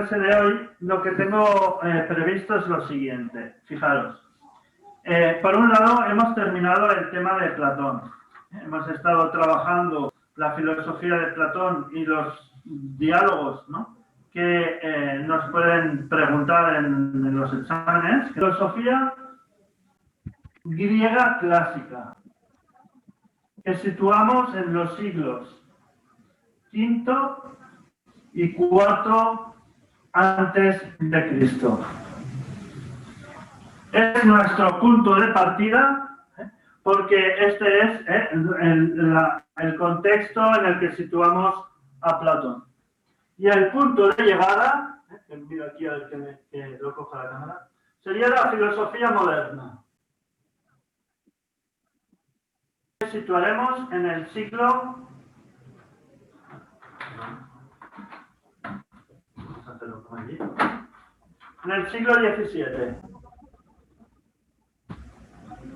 clase de hoy lo que tengo previsto es lo siguiente. Fijaros. Por un lado, hemos terminado el tema de Platón. Hemos estado trabajando la filosofía de Platón y los diálogos, ¿no?, que nos pueden preguntar en los exámenes. Filosofía griega clásica, que situamos en los siglos V y IV antes de Cristo. Es nuestro punto de partida, porque este es el contexto en el que situamos a Platón. Y el punto de llegada, miro aquí a ver que lo coja la cámara, sería la filosofía moderna. Situaremos en el siglo XVII.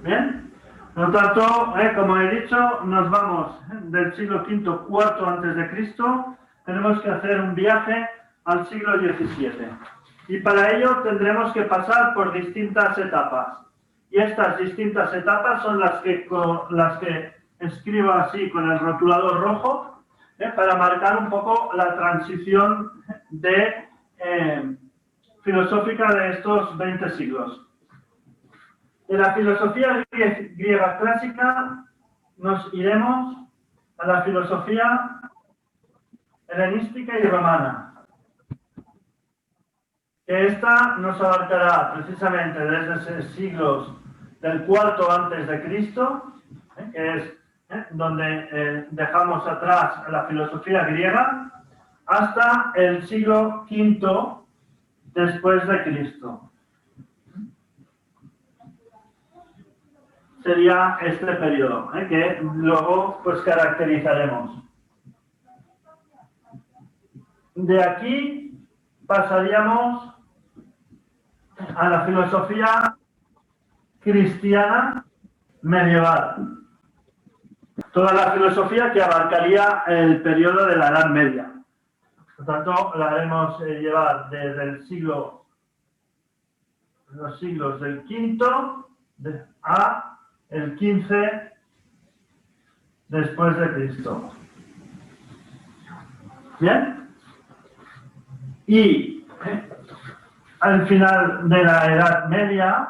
¿Bien? Por lo tanto, como he dicho, nos vamos del siglo V, IV antes de Cristo. Tenemos que hacer un viaje al siglo XVII. Y para ello tendremos que pasar por distintas etapas. Y estas distintas etapas son las que escribo así con el rotulador rojo, para marcar un poco la transición filosófica de estos 20 siglos. De la filosofía griega clásica nos iremos a la filosofía helenística y romana. Esta nos abarcará precisamente desde siglos del IV antes de Cristo, que es donde dejamos atrás la filosofía griega, hasta el siglo V después de Cristo. Sería este periodo, que luego pues caracterizaremos. De aquí pasaríamos a la filosofía cristiana medieval. Toda la filosofía que abarcaría el periodo de la Edad Media. Por tanto, la haremos llevar desde los siglos del V a el XV después de Cristo. ¿Bien? Y al final de la Edad Media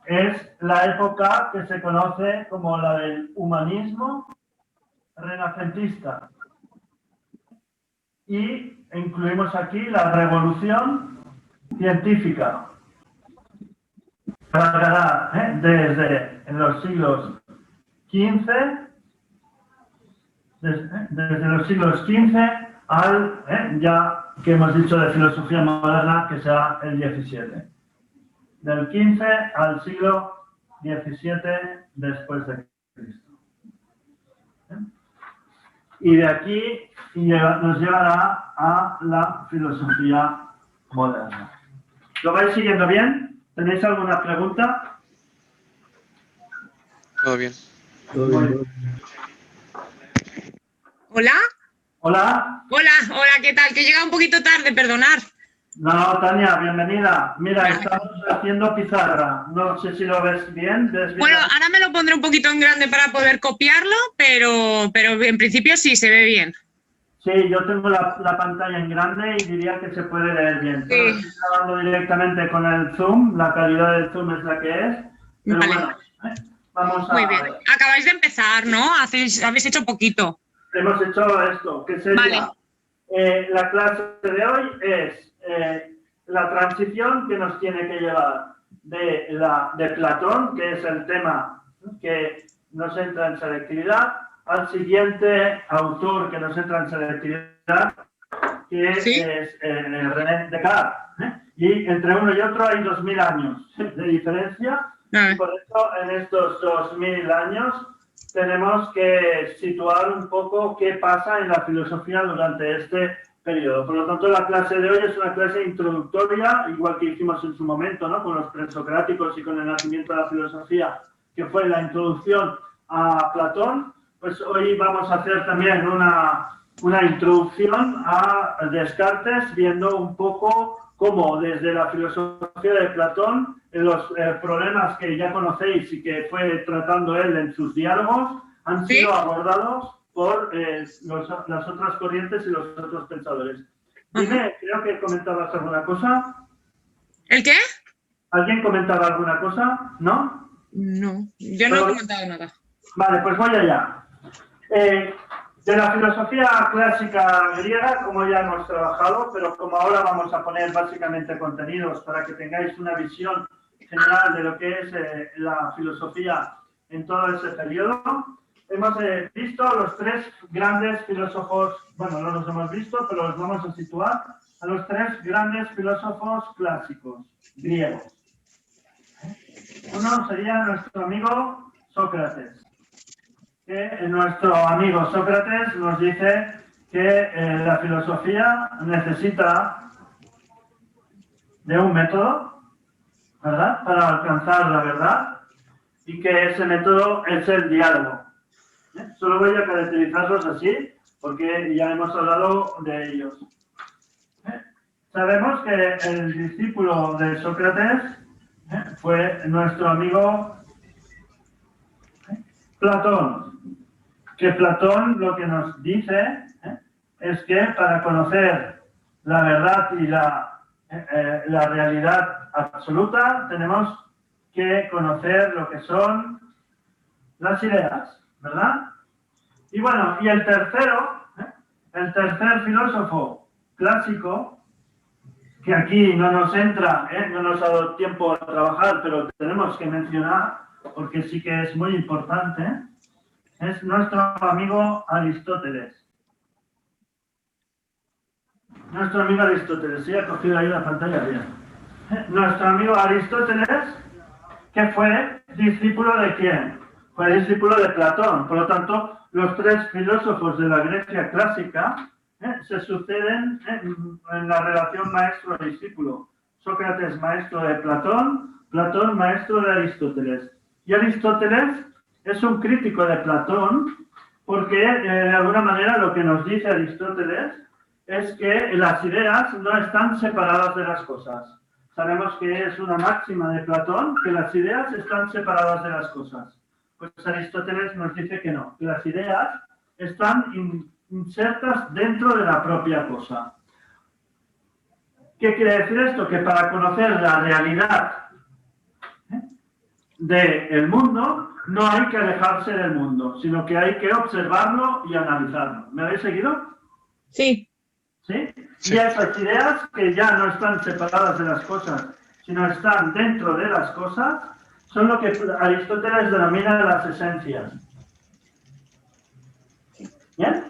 es la época que se conoce como la del humanismo renacentista. Y incluimos aquí la revolución científica. Abarcará desde los siglos XV, desde los siglos XV al, ya que hemos dicho de filosofía moderna, que será el XVII. Del XV al siglo XVII después de Cristo. Y de aquí nos llevará a la filosofía moderna. ¿Lo vais siguiendo bien? ¿Tenéis alguna pregunta? Todo bien. Muy bien. ¿Hola? Hola. Hola, ¿qué tal? Que llega un poquito tarde, perdonar. No, Tania, bienvenida. Mira, estamos haciendo pizarra. No sé si lo ves bien. Bueno, ahora me lo pondré un poquito en grande para poder copiarlo, pero en principio sí, se ve bien. Sí, yo tengo la pantalla en grande y diría que se puede leer bien. Pero estoy grabando directamente con el Zoom, la calidad del Zoom es la que es. Pero vale. Bueno, vamos a... Muy bien. Acabáis de empezar, ¿no? Habéis hecho poquito. Hemos hecho esto, que sería... Vale. La clase de hoy es la transición que nos tiene que llevar de Platón, que es el tema que nos entra en selectividad, al siguiente autor que nos entra en selectividad, que es René Descartes. Y entre uno y otro hay 2000 años de diferencia. Y por eso en estos 2000 años tenemos que situar un poco qué pasa en la filosofía durante este periodo. Por lo tanto, la clase de hoy es una clase introductoria, igual que hicimos en su momento, ¿no?, con los presocráticos y con el nacimiento de la filosofía, que fue la introducción a Platón. Pues hoy vamos a hacer también una una introducción a Descartes, viendo un poco cómo desde la filosofía de Platón, los problemas que ya conocéis y que fue tratando él en sus diálogos, han sido abordados por las otras corrientes y los otros pensadores. Dime, creo que comentabas alguna cosa. ¿El qué? ¿Alguien comentaba alguna cosa? ¿No? No, yo no he comentado nada. Vale, pues voy allá. De la filosofía clásica griega, como ya hemos trabajado, pero como ahora vamos a poner básicamente contenidos para que tengáis una visión general de lo que es la filosofía en todo ese periodo, hemos visto a los tres grandes filósofos, bueno, no los hemos visto, pero los vamos a situar, a los tres grandes filósofos clásicos griegos. Uno sería nuestro amigo Sócrates. Que nuestro amigo Sócrates nos dice que la filosofía necesita de un método, ¿verdad?, para alcanzar la verdad, y que ese método es el diálogo. Solo voy a caracterizarlos así, porque ya hemos hablado de ellos. Sabemos que el discípulo de Sócrates fue nuestro amigo Platón. Que Platón lo que nos dice es que para conocer la verdad y la realidad absoluta tenemos que conocer lo que son las ideas, ¿verdad? Y bueno, y el tercer filósofo clásico, que aquí no nos entra, no nos ha dado tiempo a trabajar, pero tenemos que mencionar, porque sí que es muy importante, es nuestro amigo Aristóteles. Nuestro amigo Aristóteles, sí, ha cogido ahí la pantalla bien. Nuestro amigo Aristóteles, que fue discípulo de ¿quién? Fue discípulo de Platón. Por lo tanto, los tres filósofos de la Grecia clásica se suceden en la relación maestro-discípulo. Sócrates, maestro de Platón, Platón, maestro de Aristóteles. Y Aristóteles es un crítico de Platón porque, de alguna manera, lo que nos dice Aristóteles es que las ideas no están separadas de las cosas. Sabemos que es una máxima de Platón, que las ideas están separadas de las cosas. Pues Aristóteles nos dice que no, que las ideas están insertas dentro de la propia cosa. ¿Qué quiere decir esto? Que para conocer la realidad del mundo, no hay que alejarse del mundo, sino que hay que observarlo y analizarlo. ¿Me habéis seguido? Sí. ¿Sí? Y esas ideas que ya no están separadas de las cosas, sino están dentro de las cosas, son lo que Aristóteles denomina las esencias. ¿Bien?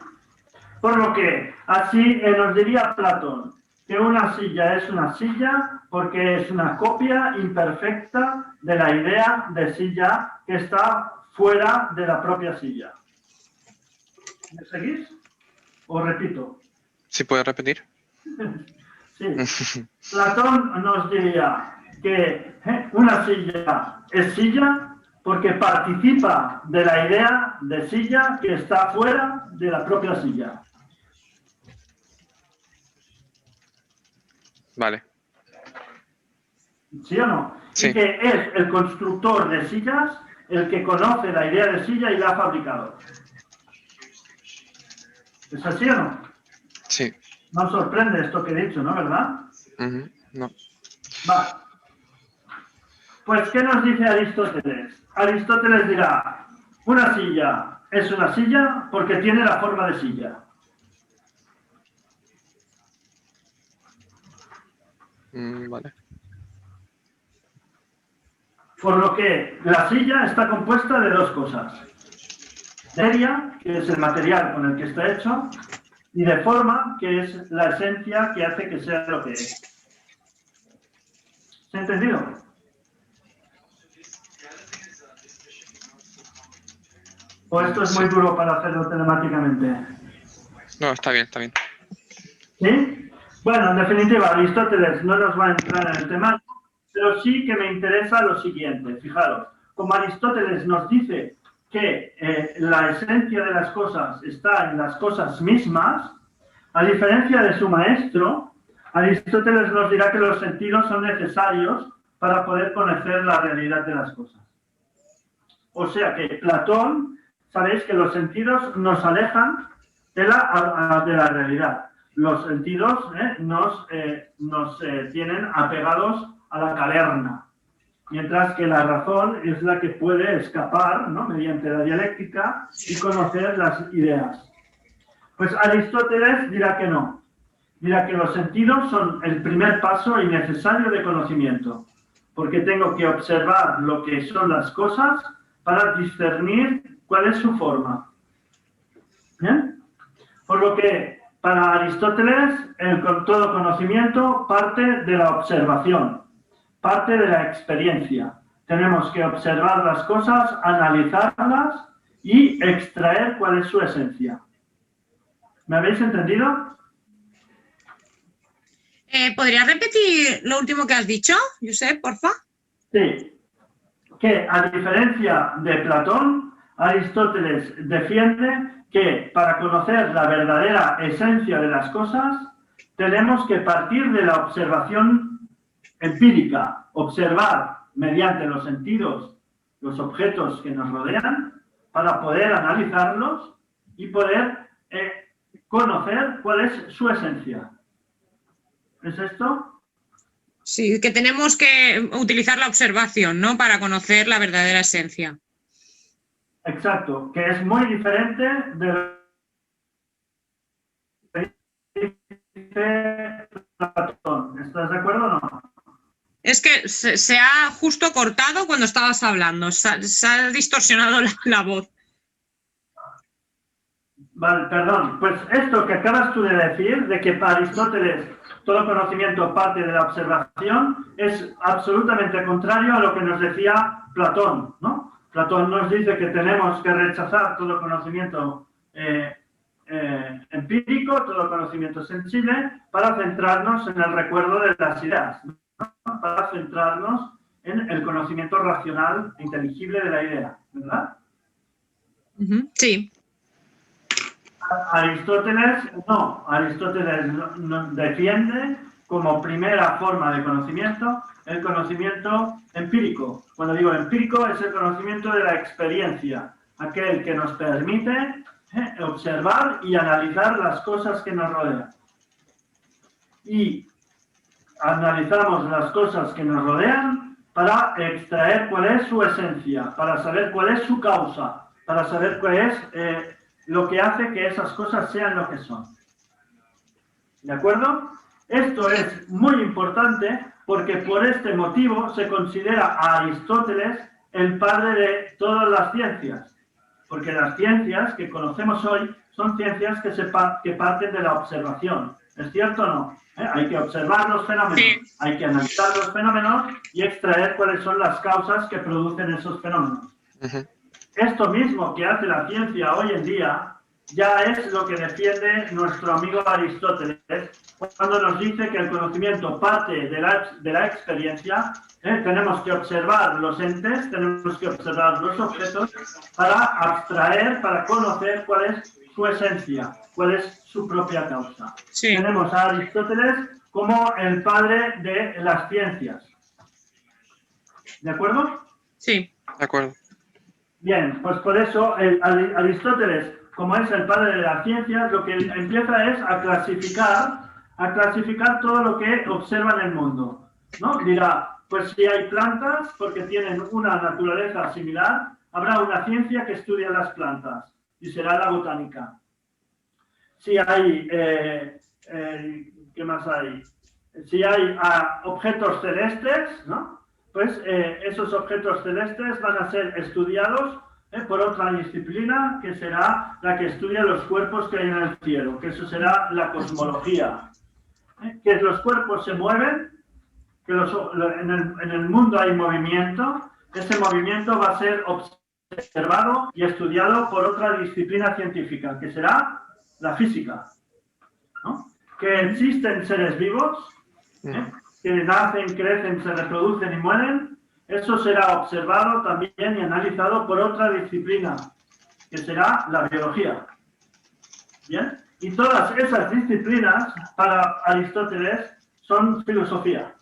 Por lo que así nos diría Platón, que una silla es una silla porque es una copia imperfecta de la idea de silla que está fuera de la propia silla. ¿Me seguís? ¿O repito? ¿Sí puede repetir? Sí. Platón nos diría que una silla es silla porque participa de la idea de silla que está fuera de la propia silla. Vale. ¿Sí o no? Sí. Y que es el constructor de sillas el que conoce la idea de silla y la ha fabricado. ¿Es así o no? Sí. No sorprende esto que he dicho, ¿no? ¿Verdad? No. Vale. Pues, ¿qué nos dice Aristóteles? Aristóteles dirá, una silla es una silla porque tiene la forma de silla. Vale. Por lo que la silla está compuesta de dos cosas. Materia, que es el material con el que está hecho, y de forma, que es la esencia que hace que sea lo que es. ¿Se ha entendido? ¿O esto es muy duro para hacerlo telemáticamente? No, está bien, está bien. ¿Sí? Bueno, en definitiva, Aristóteles no nos va a entrar en el tema, pero sí que me interesa lo siguiente. Fijaros, como Aristóteles nos dice que la esencia de las cosas está en las cosas mismas, a diferencia de su maestro, Aristóteles nos dirá que los sentidos son necesarios para poder conocer la realidad de las cosas. O sea que Platón, sabéis que los sentidos nos alejan de la realidad. Los sentidos nos tienen apegados a la caverna, mientras que la razón es la que puede escapar, ¿no?, mediante la dialéctica y conocer las ideas. Pues Aristóteles dirá que no. Dirá que los sentidos son el primer paso y necesario de conocimiento, porque tengo que observar lo que son las cosas para discernir cuál es su forma. ¿Bien? Por lo que para Aristóteles todo conocimiento parte de la observación, parte de la experiencia. Tenemos que observar las cosas, analizarlas y extraer cuál es su esencia. ¿Me habéis entendido? ¿Podrías repetir lo último que has dicho, Josep, porfa? Sí. Que a diferencia de Platón, Aristóteles defiende que para conocer la verdadera esencia de las cosas tenemos que partir de la observación empírica, observar mediante los sentidos los objetos que nos rodean para poder analizarlos y poder conocer cuál es su esencia. ¿Es esto? Sí, que tenemos que utilizar la observación, ¿no?, para conocer la verdadera esencia. Exacto, que es muy diferente de Platón. ¿Estás de acuerdo o no? Es que se ha justo cortado cuando estabas hablando, se ha distorsionado la voz. Vale, perdón. Pues esto que acabas tú de decir, de que para Aristóteles todo conocimiento parte de la observación, es absolutamente contrario a lo que nos decía Platón, ¿no? Platón nos dice que tenemos que rechazar todo conocimiento empírico, todo conocimiento sensible, para centrarnos en el recuerdo de las ideas, ¿no? Para centrarnos en el conocimiento racional e inteligible de la idea, ¿verdad? Sí. Aristóteles defiende como primera forma de conocimiento el conocimiento empírico. Cuando digo empírico es el conocimiento de la experiencia, aquel que nos permite observar y analizar las cosas que nos rodean. Y analizamos las cosas que nos rodean para extraer cuál es su esencia, para saber cuál es su causa, para saber cuál es lo que hace que esas cosas sean lo que son. ¿De acuerdo? Esto es muy importante porque por este motivo se considera a Aristóteles el padre de todas las ciencias. Porque las ciencias que conocemos hoy son ciencias que parten de la observación. ¿Es cierto o no? Hay que observar los fenómenos, sí, hay que analizar los fenómenos y extraer cuáles son las causas que producen esos fenómenos. Esto mismo que hace la ciencia hoy en día ya es lo que defiende nuestro amigo Aristóteles cuando nos dice que el conocimiento parte de la experiencia. Tenemos que observar los entes, tenemos que observar los objetos para abstraer, para conocer cuál es su esencia, cuál es su propia causa. Sí. Tenemos a Aristóteles como el padre de las ciencias. ¿De acuerdo? Sí. De acuerdo. Bien, pues por eso Aristóteles, como es el padre de las ciencias, lo que empieza es a clasificar todo lo que observa en el mundo, ¿no? Dirá, pues si hay plantas, porque tienen una naturaleza similar, habrá una ciencia que estudia las plantas, y será la botánica. Si hay, ¿qué más hay? Si hay objetos celestes, ¿no? Pues esos objetos celestes van a ser estudiados por otra disciplina que será la que estudia los cuerpos que hay en el cielo, que eso será la cosmología. Que los cuerpos se mueven, que en el mundo hay movimiento, ese movimiento va a ser observado y estudiado por otra disciplina científica, que será la física, ¿no? Que existen seres vivos, que nacen, crecen, se reproducen y mueren, eso será observado también y analizado por otra disciplina, que será la biología. ¿Bien? Y todas esas disciplinas, para Aristóteles, son filosofía.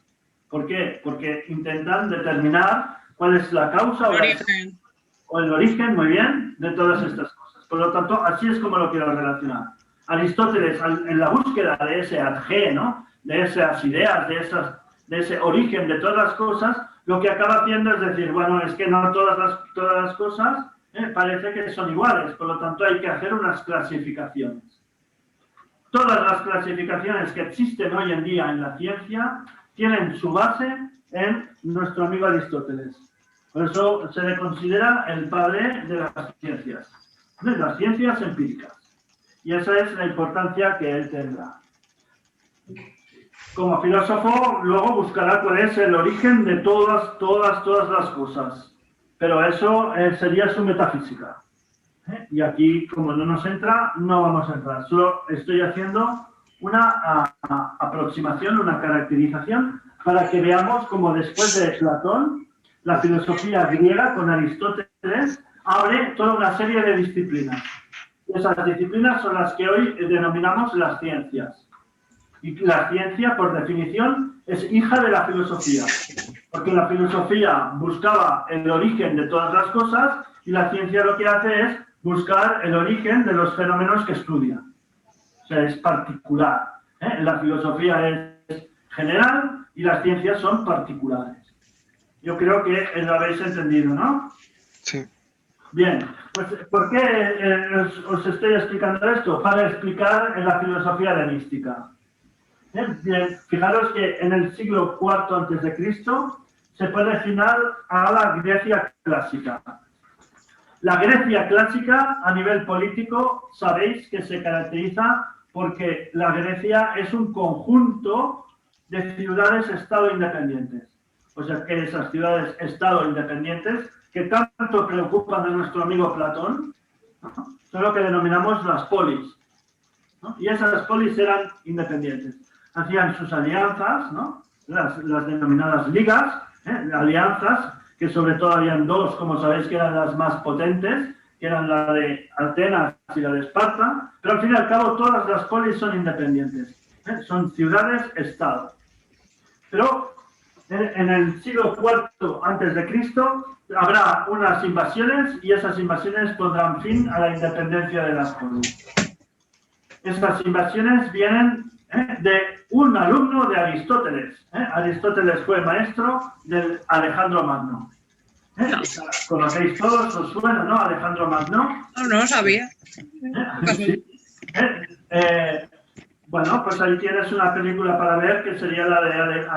¿Por qué? Porque intentan determinar cuál es la causa o el origen, muy bien, de todas estas cosas. Por lo tanto, así es como lo quiero relacionar. Aristóteles, en la búsqueda de ese adje, ¿no? De esas ideas, de ese origen de todas las cosas, lo que acaba haciendo es decir, bueno, es que no todas las cosas parece que son iguales, por lo tanto hay que hacer unas clasificaciones. Todas las clasificaciones que existen hoy en día en la ciencia tienen su base en nuestro amigo Aristóteles. Por eso se le considera el padre de las ciencias empíricas. Y esa es la importancia que él tendrá. Como filósofo, luego buscará cuál es el origen de todas las cosas. Pero eso sería su metafísica. Y aquí, como no nos entra, no vamos a entrar. Solo estoy haciendo una aproximación, una caracterización, para que veamos cómo después de Platón, la filosofía griega con Aristóteles abre toda una serie de disciplinas. Esas disciplinas son las que hoy denominamos las ciencias. Y la ciencia, por definición, es hija de la filosofía. Porque la filosofía buscaba el origen de todas las cosas y la ciencia lo que hace es buscar el origen de los fenómenos que estudia. O sea, es particular. La filosofía es general y las ciencias son particulares. Yo creo que lo habéis entendido, ¿no? Sí. Bien, pues ¿por qué os estoy explicando esto? Para explicar la filosofía helenística. Bien, fijaros que en el siglo IV a.C. se puede definir a la Grecia clásica. La Grecia clásica, a nivel político, sabéis que se caracteriza porque la Grecia es un conjunto de ciudades-estado independientes. O sea, que esas ciudades-estado independientes, que tanto preocupan a nuestro amigo Platón, ¿no? Son lo que denominamos las polis, ¿no? Y esas polis eran independientes. Hacían sus alianzas, ¿no? Las denominadas ligas, alianzas, que sobre todo habían dos, como sabéis, que eran las más potentes, que eran la de Atenas y la de Esparta, pero al fin y al cabo todas las polis son independientes, son ciudades-estado. Pero en el siglo IV a.C. habrá unas invasiones y esas invasiones pondrán fin a la independencia de las polis. Estas invasiones vienen de un alumno de Aristóteles. Aristóteles fue maestro de Alejandro Magno. ¿Conocéis todos? ¿Os suena, no? Alejandro Magno. No sabía. Sí. Bueno, pues ahí tienes una película para ver que sería la de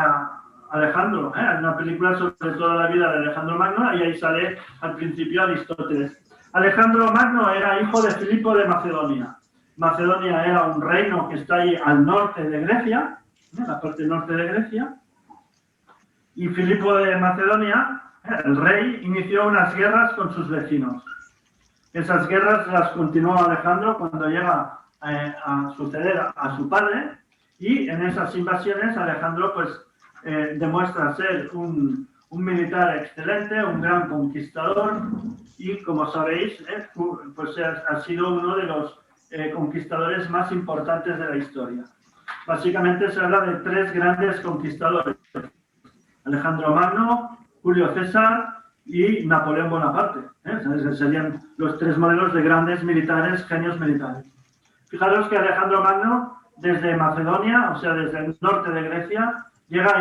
Alejandro. Una película sobre toda la vida de Alejandro Magno y ahí sale al principio Aristóteles. Alejandro Magno era hijo de Filipo de Macedonia. Macedonia era un reino que está ahí al norte de Grecia, en la parte norte de Grecia, y Filipo de Macedonia, el rey, inició unas guerras con sus vecinos. Esas guerras las continuó Alejandro cuando llega a suceder a su padre, y en esas invasiones Alejandro pues demuestra ser un militar excelente, un gran conquistador, y como sabéis, pues ha sido uno de los conquistadores más importantes de la historia. Básicamente se habla de tres grandes conquistadores: Alejandro Magno, Julio César y Napoleón Bonaparte. Esos serían los tres modelos de grandes militares, genios militares. Fijaros que Alejandro Magno, desde Macedonia, o sea, desde el norte de Grecia, llega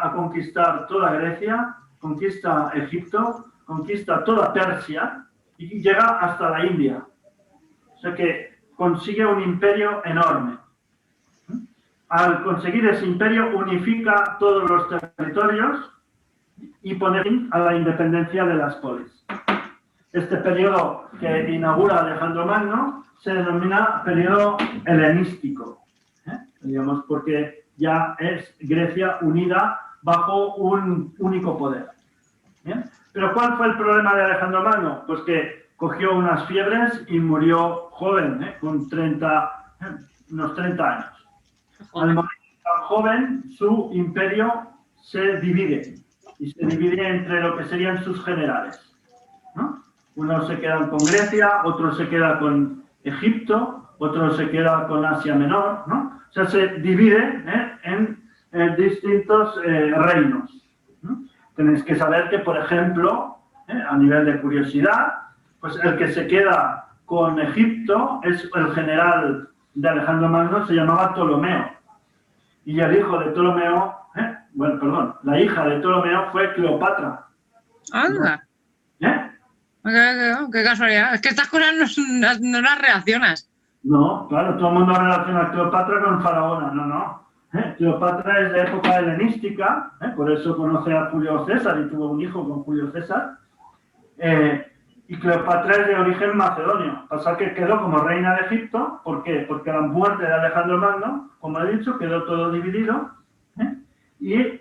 a conquistar toda Grecia, conquista Egipto, conquista toda Persia y llega hasta la India. O sea que consigue un imperio enorme. Al conseguir ese imperio, unifica todos los territorios y pone fin a la independencia de las polis. Este periodo que inaugura Alejandro Magno se denomina periodo helenístico, digamos, porque ya es Grecia unida bajo un único poder. ¿Bien? Pero ¿cuál fue el problema de Alejandro Magno? Pues que cogió unas fiebres y murió joven, con unos 30 años. Al morir tan joven, su imperio se divide. y se divide entre lo que serían sus generales, ¿no? Unos se quedan con Grecia, otros se quedan con Egipto, otros se quedan con Asia Menor, ¿no? O sea, se divide en distintos reinos, ¿no? Tenéis que saber que, por ejemplo, a nivel de curiosidad, pues el que se queda con Egipto es el general de Alejandro Magno, se llamaba Ptolomeo. Y el hijo de Ptolomeo, la hija de Ptolomeo fue Cleopatra. ¡Anda! Qué casualidad. Es que estas cosas no las relacionas. No, claro, todo el mundo relaciona a Cleopatra con Faraona. No. Cleopatra es de época helenística, por eso conoce a Julio César y tuvo un hijo con Julio César. Y Cleopatra es de origen macedonio. Pasa que quedó como reina de Egipto. ¿Por qué? Porque a la muerte de Alejandro Magno, como he dicho, quedó todo dividido. Y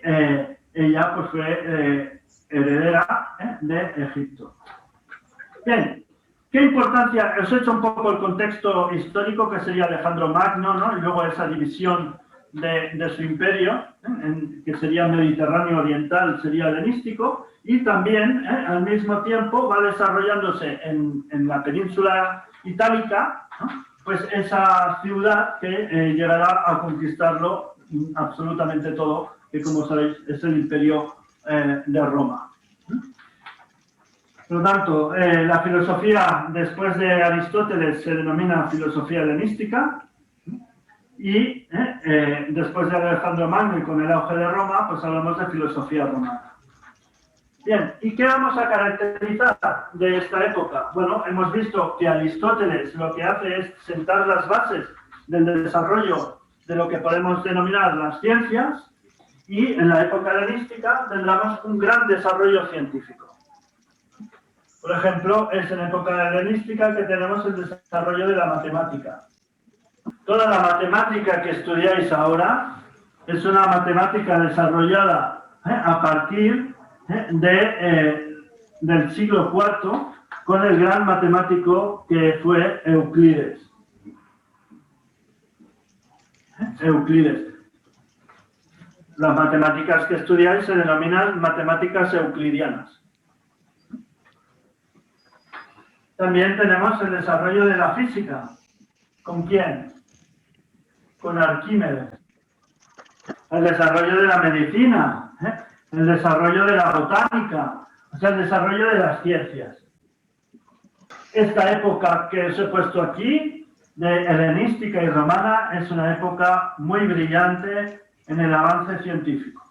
ella pues fue heredera de Egipto. Bien, ¿qué importancia? Os he hecho un poco el contexto histórico que sería Alejandro Magno, ¿no? Y luego esa división de su imperio, que sería Mediterráneo Oriental, sería helenístico, y también al mismo tiempo va desarrollándose en la península itálica, ¿no? Pues esa ciudad que llegará a conquistarlo absolutamente todo, que como sabéis es el imperio de Roma. Por lo tanto, la filosofía después de Aristóteles se denomina filosofía helenística, y después de Alejandro Magno y con el auge de Roma, pues hablamos de filosofía romana. Bien, ¿y qué vamos a caracterizar de esta época? Bueno, hemos visto que Aristóteles lo que hace es sentar las bases del desarrollo de lo que podemos denominar las ciencias, y en la época helenística tendremos un gran desarrollo científico. Por ejemplo, es en época helenística que tenemos el desarrollo de la matemática. Toda la matemática que estudiáis ahora es una matemática desarrollada a partir del siglo IV con el gran matemático que fue Euclides. Las matemáticas que estudiáis se denominan matemáticas euclidianas. También tenemos el desarrollo de la física. ¿Con quién? Con Arquímedes. El desarrollo de la medicina, el desarrollo de la botánica, o sea, el desarrollo de las ciencias. Esta época que os he puesto aquí, de helenística y romana, es una época muy brillante en el avance científico.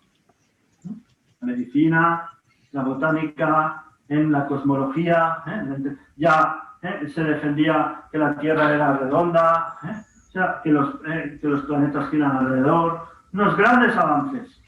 La medicina, la botánica, en la cosmología, ya se defendía que la Tierra era redonda, o sea, que los planetas giran alrededor, unos grandes avances.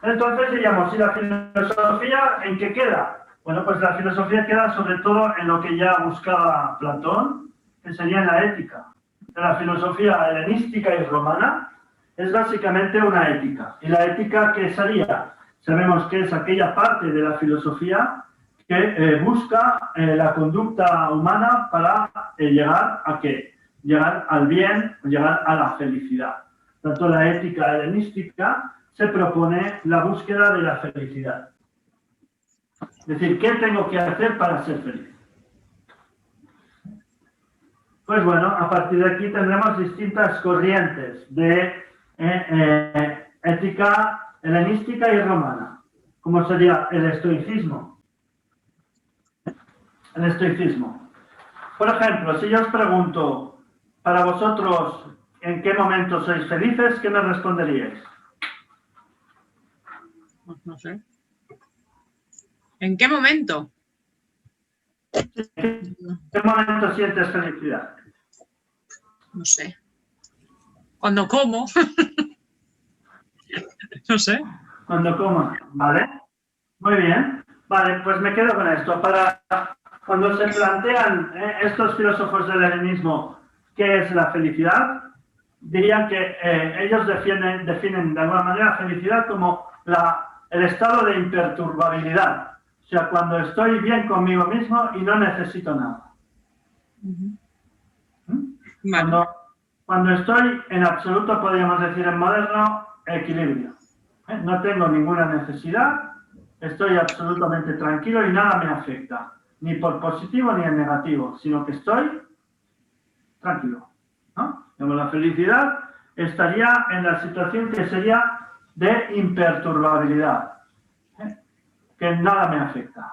Entonces diríamos, ¿y la filosofía en qué queda? Bueno, pues la filosofía queda sobre todo en lo que ya buscaba Platón, que sería en la ética. La filosofía helenística y romana es básicamente una ética. ¿Y la ética qué sería? Sabemos que es aquella parte de la filosofía que busca la conducta humana para llegar a ¿qué? Llegar al bien, llegar a la felicidad. Tanto la ética helenística se propone la búsqueda de la felicidad. Es decir, ¿qué tengo que hacer para ser feliz? Pues bueno, a partir de aquí tendremos distintas corrientes de ética helenística y romana, como sería el estoicismo. El estoicismo. Por ejemplo, si yo os pregunto, para vosotros, ¿en qué momento sois felices? ¿Qué me responderíais? No sé. ¿En qué momento? ¿En qué momento sientes felicidad? No sé. ¿Cuando como? No sé. Cuando como, ¿vale? Muy bien. Vale, pues me quedo con esto. Cuando se plantean estos filósofos del helenismo qué es la felicidad, dirían que ellos definen de alguna manera felicidad como el estado de imperturbabilidad. O sea, cuando estoy bien conmigo mismo y no necesito nada. Vale. Cuando estoy en absoluto, podríamos decir en moderno, equilibrio. No tengo ninguna necesidad estoy absolutamente tranquilo y nada me afecta, ni por positivo ni en negativo, sino que estoy tranquilo, ¿no? La felicidad estaría en la situación que sería de imperturbabilidad, ¿eh? Que nada me afecta.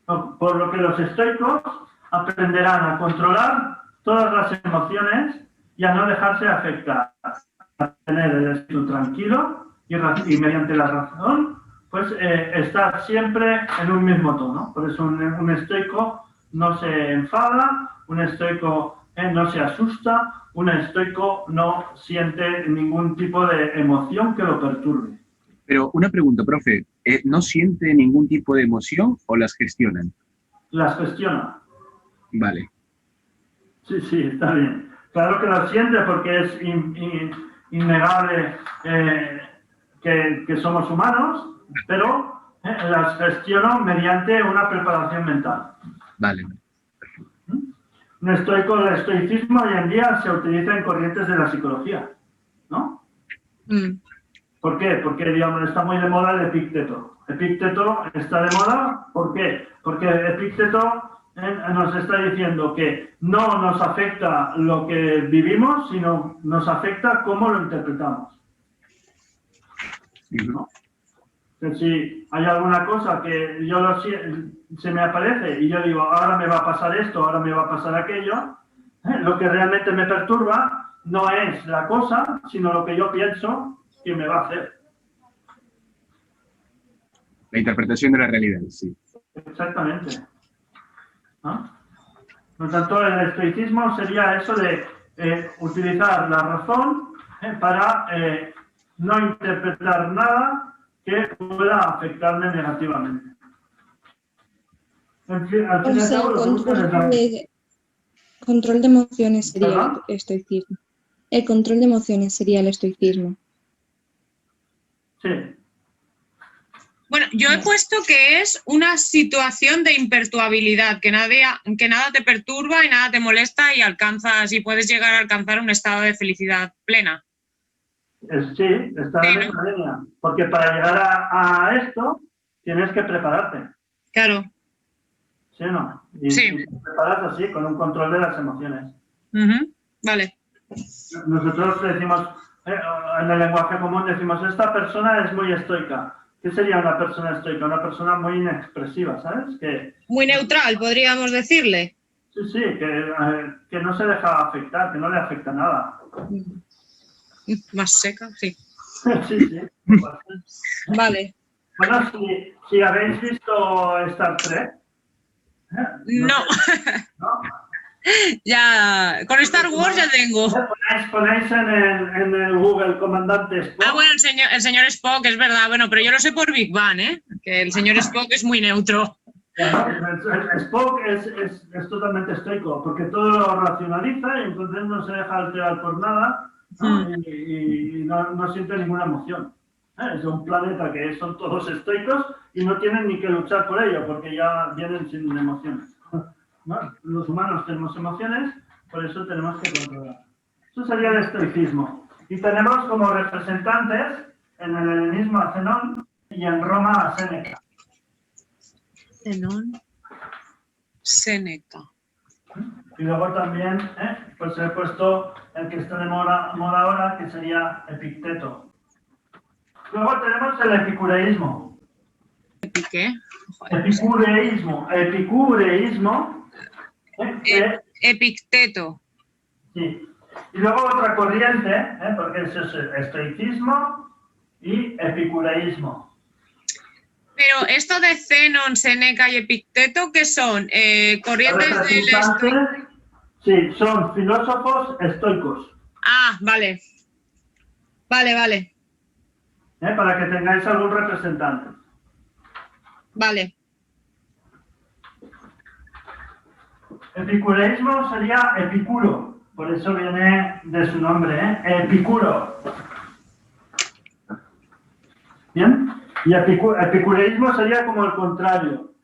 Por lo que los estoicos aprenderán a controlar todas las emociones y a no dejarse afectar, a tener el espíritu tranquilo y mediante la razón, pues estar siempre en un mismo tono. Por eso un estoico no se enfada, un estoico no se asusta, un estoico no siente ningún tipo de emoción que lo perturbe. Pero una pregunta, profe, ¿no siente ningún tipo de emoción o las gestionan? Las gestiona. Vale. Sí, sí, está bien. Claro que lo siente porque es innegable que somos humanos, pero las gestiono mediante una preparación mental. Vale. Un estoico, el estoicismo hoy en día se utiliza en corrientes de la psicología, ¿no? ¿Por qué? Porque, digamos, está muy de moda el Epicteto. Epicteto está de moda, ¿por qué? Porque Epicteto nos está diciendo que no nos afecta lo que vivimos, sino nos afecta cómo lo interpretamos, ¿no? Que si hay alguna cosa que se me aparece y yo digo, ahora me va a pasar esto, ahora me va a pasar aquello, lo que realmente me perturba no es la cosa, sino lo que yo pienso que me va a hacer. La interpretación de la realidad, sí. Exactamente, ¿no? Por lo tanto, el estoicismo sería eso de utilizar la razón para no interpretar nada que pueda afectarme negativamente. Al fin y al cabo, lo que buscan es la... Control de emociones sería ¿Perdón? el estoicismo. El control de emociones sería el estoicismo. Sí. Bueno, yo he puesto que es una situación de imperturbabilidad, que nada te perturba y nada te molesta y alcanzas y puedes llegar a alcanzar un estado de felicidad plena. Sí, está en la línea. Porque para llegar a esto tienes que prepararte. Claro. ¿Sí o no? Y te preparas así, con un control de las emociones. Vale. Nosotros decimos, en el lenguaje común decimos, esta persona es muy estoica. ¿Qué sería una persona estoica? Una persona muy inexpresiva, ¿sabes? Muy neutral, podríamos decirle. Sí, sí, que no se deja afectar, que no le afecta nada. Más seca, sí. Sí, sí. Vale. Bueno, si habéis visto Star Trek. No. ¿No? Ya, con Star Wars ya tengo. Ponéis en el Google comandante Spock. Ah, bueno, el señor Spock, es verdad. Bueno, pero yo lo sé por Big Bang, ¿eh? Que el señor Spock es muy neutro. Spock es totalmente estoico, porque todo lo racionaliza y entonces no se deja alterar por nada, ¿no? Y no siente ninguna emoción. Es un planeta que son todos estoicos y no tienen ni que luchar por ello, porque ya vienen sin emociones, ¿no? Los humanos tenemos emociones, por eso tenemos que controlar. Eso sería el estoicismo. Y tenemos como representantes en el helenismo a Zenón y en Roma a Séneca. Zenón, Séneca. Y luego también, pues he puesto el que está de moda ahora, que sería Epicteto. Luego tenemos el epicureísmo. ¿Qué? Epicureísmo. Epicteto. Sí. Y luego otra corriente, porque eso es el estoicismo y epicureísmo. Pero esto de Zenón, Séneca y Epicteto, ¿qué son? ¿Corrientes del estoicismo? Sí, son filósofos estoicos. Ah, vale. Vale. Para que tengáis algún representante. Vale. Epicureísmo sería Epicuro, por eso viene de su nombre, Epicuro. ¿Bien? Y epicureísmo sería como el contrario.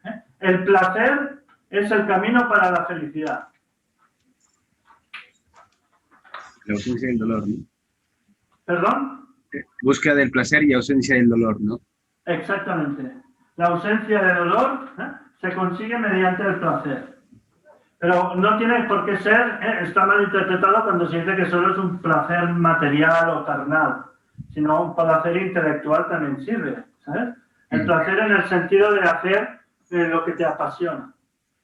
El placer es el camino para la felicidad. La ausencia del dolor, ¿no? ¿Perdón? Búsqueda del placer y ausencia del dolor, ¿no? Exactamente. La ausencia de dolor se consigue mediante el placer. Pero no tiene por qué ser, está mal interpretado cuando se dice que solo es un placer material o carnal, sino un placer intelectual también sirve, ¿sabes? El placer en el sentido de hacer lo que te apasiona.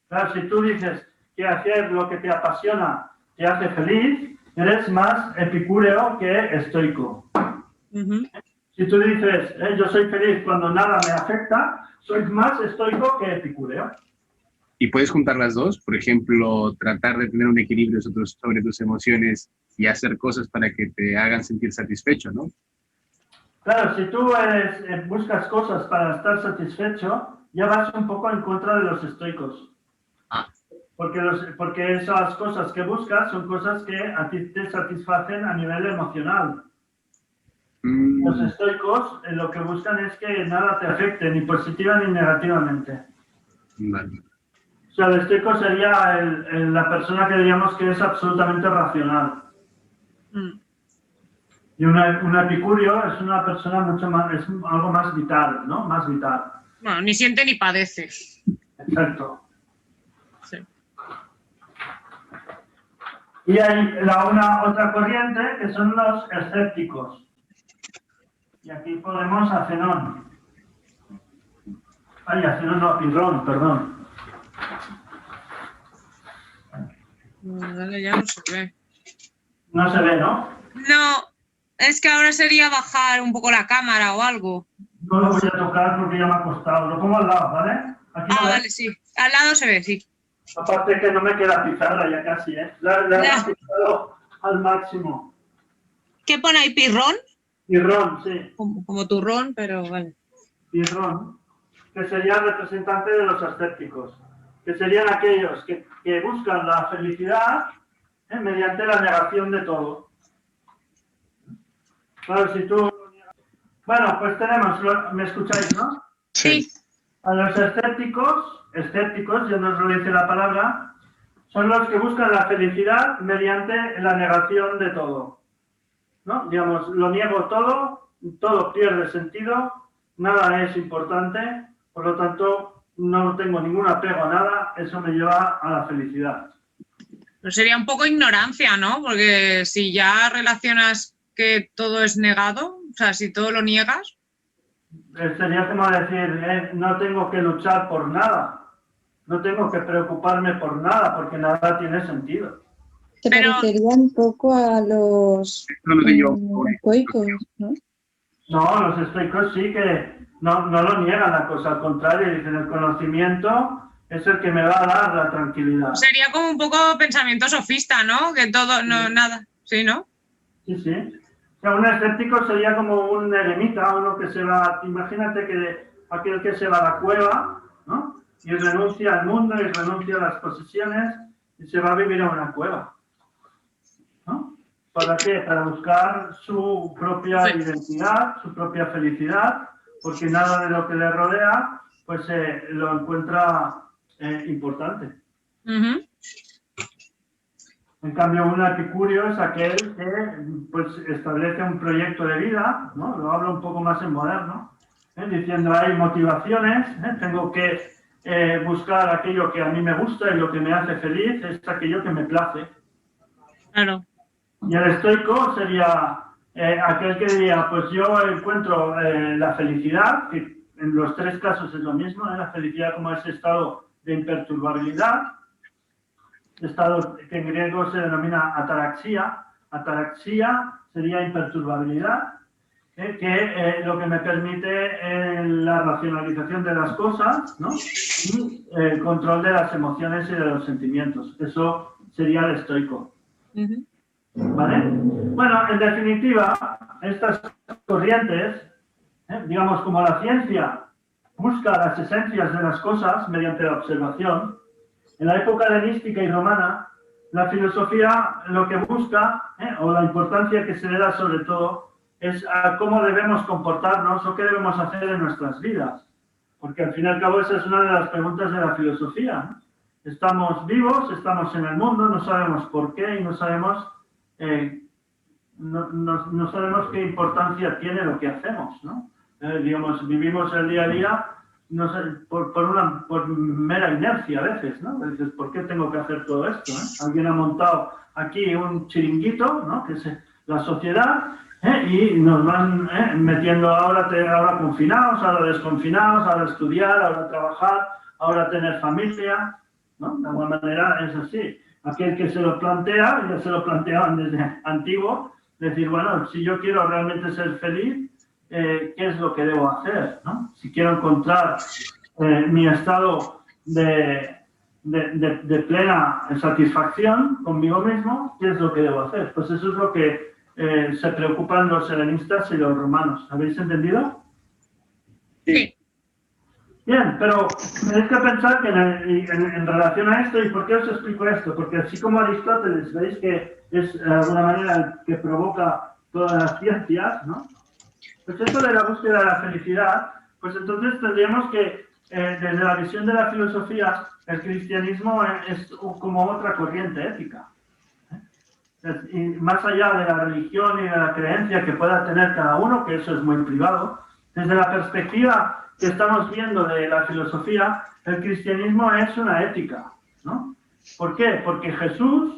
Claro, si tú dices que hacer lo que te apasiona te hace feliz, eres más epicúreo que estoico. Si tú dices, yo soy feliz cuando nada me afecta, soy más estoico que epicúreo. ¿Y puedes juntar las dos? Por ejemplo, tratar de tener un equilibrio sobre tus emociones y hacer cosas para que te hagan sentir satisfecho, ¿no? Claro, si tú buscas cosas para estar satisfecho, ya vas un poco en contra de los estoicos. Porque esas cosas que buscas son cosas que a ti te satisfacen a nivel emocional. Los estoicos lo que buscan es que nada te afecte, ni positiva ni negativamente. Vale. O sea, el estoico sería la persona que diríamos que es absolutamente racional. Y un epicurio es una persona mucho más, es algo más vital, ¿no? Más vital. Bueno, ni siente ni padece. Exacto. Sí. Y hay otra corriente que son los escépticos. Y aquí ponemos a Zenón. Ay, a Zenón no, a Pirrón, perdón. Vale, ya no se ve. No se ve, ¿no? No, es que ahora sería bajar un poco la cámara o algo. No lo voy a tocar porque ya me ha costado. Lo pongo al lado, ¿vale? Aquí no Vale, sí. Al lado se ve, sí. Aparte que no me queda pizarra ya casi, ¿eh? La he pizado al máximo. ¿Qué pone ahí? ¿Pirrón? Pirrón, sí. Como turrón, pero vale. Pirrón, que sería el representante de los escépticos, que serían aquellos que buscan la felicidad mediante la negación de todo. Claro, si tú... Bueno, pues tenemos, ¿me escucháis, no? Sí. A los escépticos, ya nos lo dice la palabra, son los que buscan la felicidad mediante la negación de todo. ¿No? Digamos, lo niego todo pierde sentido, nada es importante, por lo tanto no tengo ningún apego a nada, eso me lleva a la felicidad. Pero sería un poco ignorancia, ¿no? Porque si ya relacionas que todo es negado, o sea, si todo lo niegas... Sería como decir, no tengo que luchar por nada, no tengo que preocuparme por nada, porque nada tiene sentido. Te parecería un poco a los estoicos, ¿no? No, los estoicos sí que no lo niegan la cosa, al contrario, dicen el conocimiento es el que me va a dar la tranquilidad. Sería como un poco pensamiento sofista, ¿no? Que todo, no, nada, ¿sí, no? Sí, sí. O sea, un escéptico sería como un eremita, uno que se va, imagínate que aquel que se va a la cueva, ¿no? Y renuncia al mundo y renuncia a las posesiones y se va a vivir a una cueva. ¿No? ¿Para qué? Para buscar su propia identidad, su propia felicidad, porque nada de lo que le rodea, pues lo encuentra importante. En cambio, un epicurio es aquel que pues, establece un proyecto de vida, ¿no? Lo hablo un poco más en moderno, diciendo hay motivaciones, tengo que buscar aquello que a mí me gusta y lo que me hace feliz es aquello que me place. Claro. Y el estoico sería aquel que diría, pues yo encuentro la felicidad, que en los tres casos es lo mismo, la felicidad como ese estado de imperturbabilidad, estado que en griego se denomina ataraxia. Ataraxia sería imperturbabilidad, que lo que me permite la racionalización de las cosas, ¿no? Y el control de las emociones y de los sentimientos. Eso sería el estoico. ¿Vale? Bueno, en definitiva, estas corrientes, digamos como la ciencia busca las esencias de las cosas mediante la observación, en la época helenística y romana, la filosofía lo que busca, o la importancia que se le da sobre todo, es a cómo debemos comportarnos o qué debemos hacer en nuestras vidas. Porque al fin y al cabo esa es una de las preguntas de la filosofía, ¿no? Estamos vivos, estamos en el mundo, no sabemos por qué y no sabemos qué importancia tiene lo que hacemos, ¿no? digamos, vivimos el día a día no sé, por mera inercia a veces, ¿no? Dices, ¿por qué tengo que hacer todo esto? Alguien ha montado aquí un chiringuito, ¿no? Que es la sociedad, y nos van metiendo ahora confinados, ahora desconfinados, ahora estudiar, ahora trabajar, ahora tener familia, ¿no? De alguna manera es así. Aquel que se lo plantea, ya se lo planteaban desde antiguo, decir, bueno, si yo quiero realmente ser feliz, ¿qué es lo que debo hacer? ¿No? Si quiero encontrar mi estado de plena satisfacción conmigo mismo, ¿qué es lo que debo hacer? Pues eso es lo que se preocupan los helenistas y los romanos. ¿Habéis entendido? Sí. Bien, pero tenéis que pensar que en relación a esto, ¿y por qué os explico esto? Porque así como Aristóteles, veis que es de alguna manera el que provoca todas las ciencias, ¿no? Pues esto de la búsqueda de la felicidad, pues entonces tendríamos que, desde la visión de la filosofía, el cristianismo es como otra corriente ética. Y más allá de la religión y de la creencia que pueda tener cada uno, que eso es muy privado, desde la perspectiva que estamos viendo de la filosofía, el cristianismo es una ética, ¿no? ¿Por qué? Porque Jesús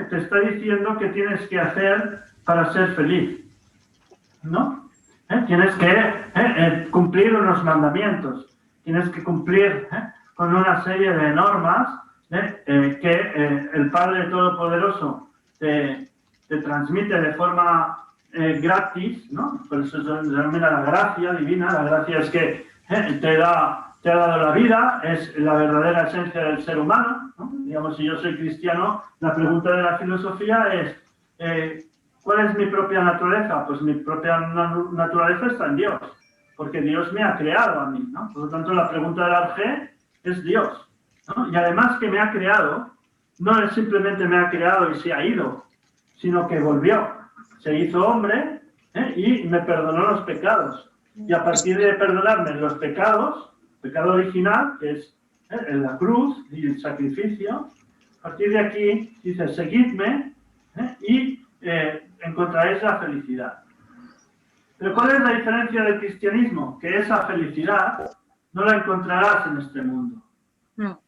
te está diciendo qué tienes que hacer para ser feliz, ¿no? Tienes que cumplir unos mandamientos, tienes que cumplir con una serie de normas que el Padre Todopoderoso te transmite de forma gratis, ¿no? Por eso se denomina la gracia divina. La gracia es que te ha dado la vida, es la verdadera esencia del ser humano, ¿no? Digamos, si yo soy cristiano, la pregunta de la filosofía es ¿cuál es mi propia naturaleza? Pues mi propia naturaleza está en Dios, porque Dios me ha creado a mí, ¿no? Por lo tanto, la pregunta del Arjé es Dios, ¿no? Y además que me ha creado, no es simplemente me ha creado y se ha ido, sino que volvió, se hizo hombre y me perdonó los pecados. Y a partir de perdonarme los pecados, pecado original, que es la cruz y el sacrificio, a partir de aquí dice, seguidme y encontraréis la felicidad. Pero ¿cuál es la diferencia del cristianismo? Que esa felicidad no la encontrarás en este mundo. No.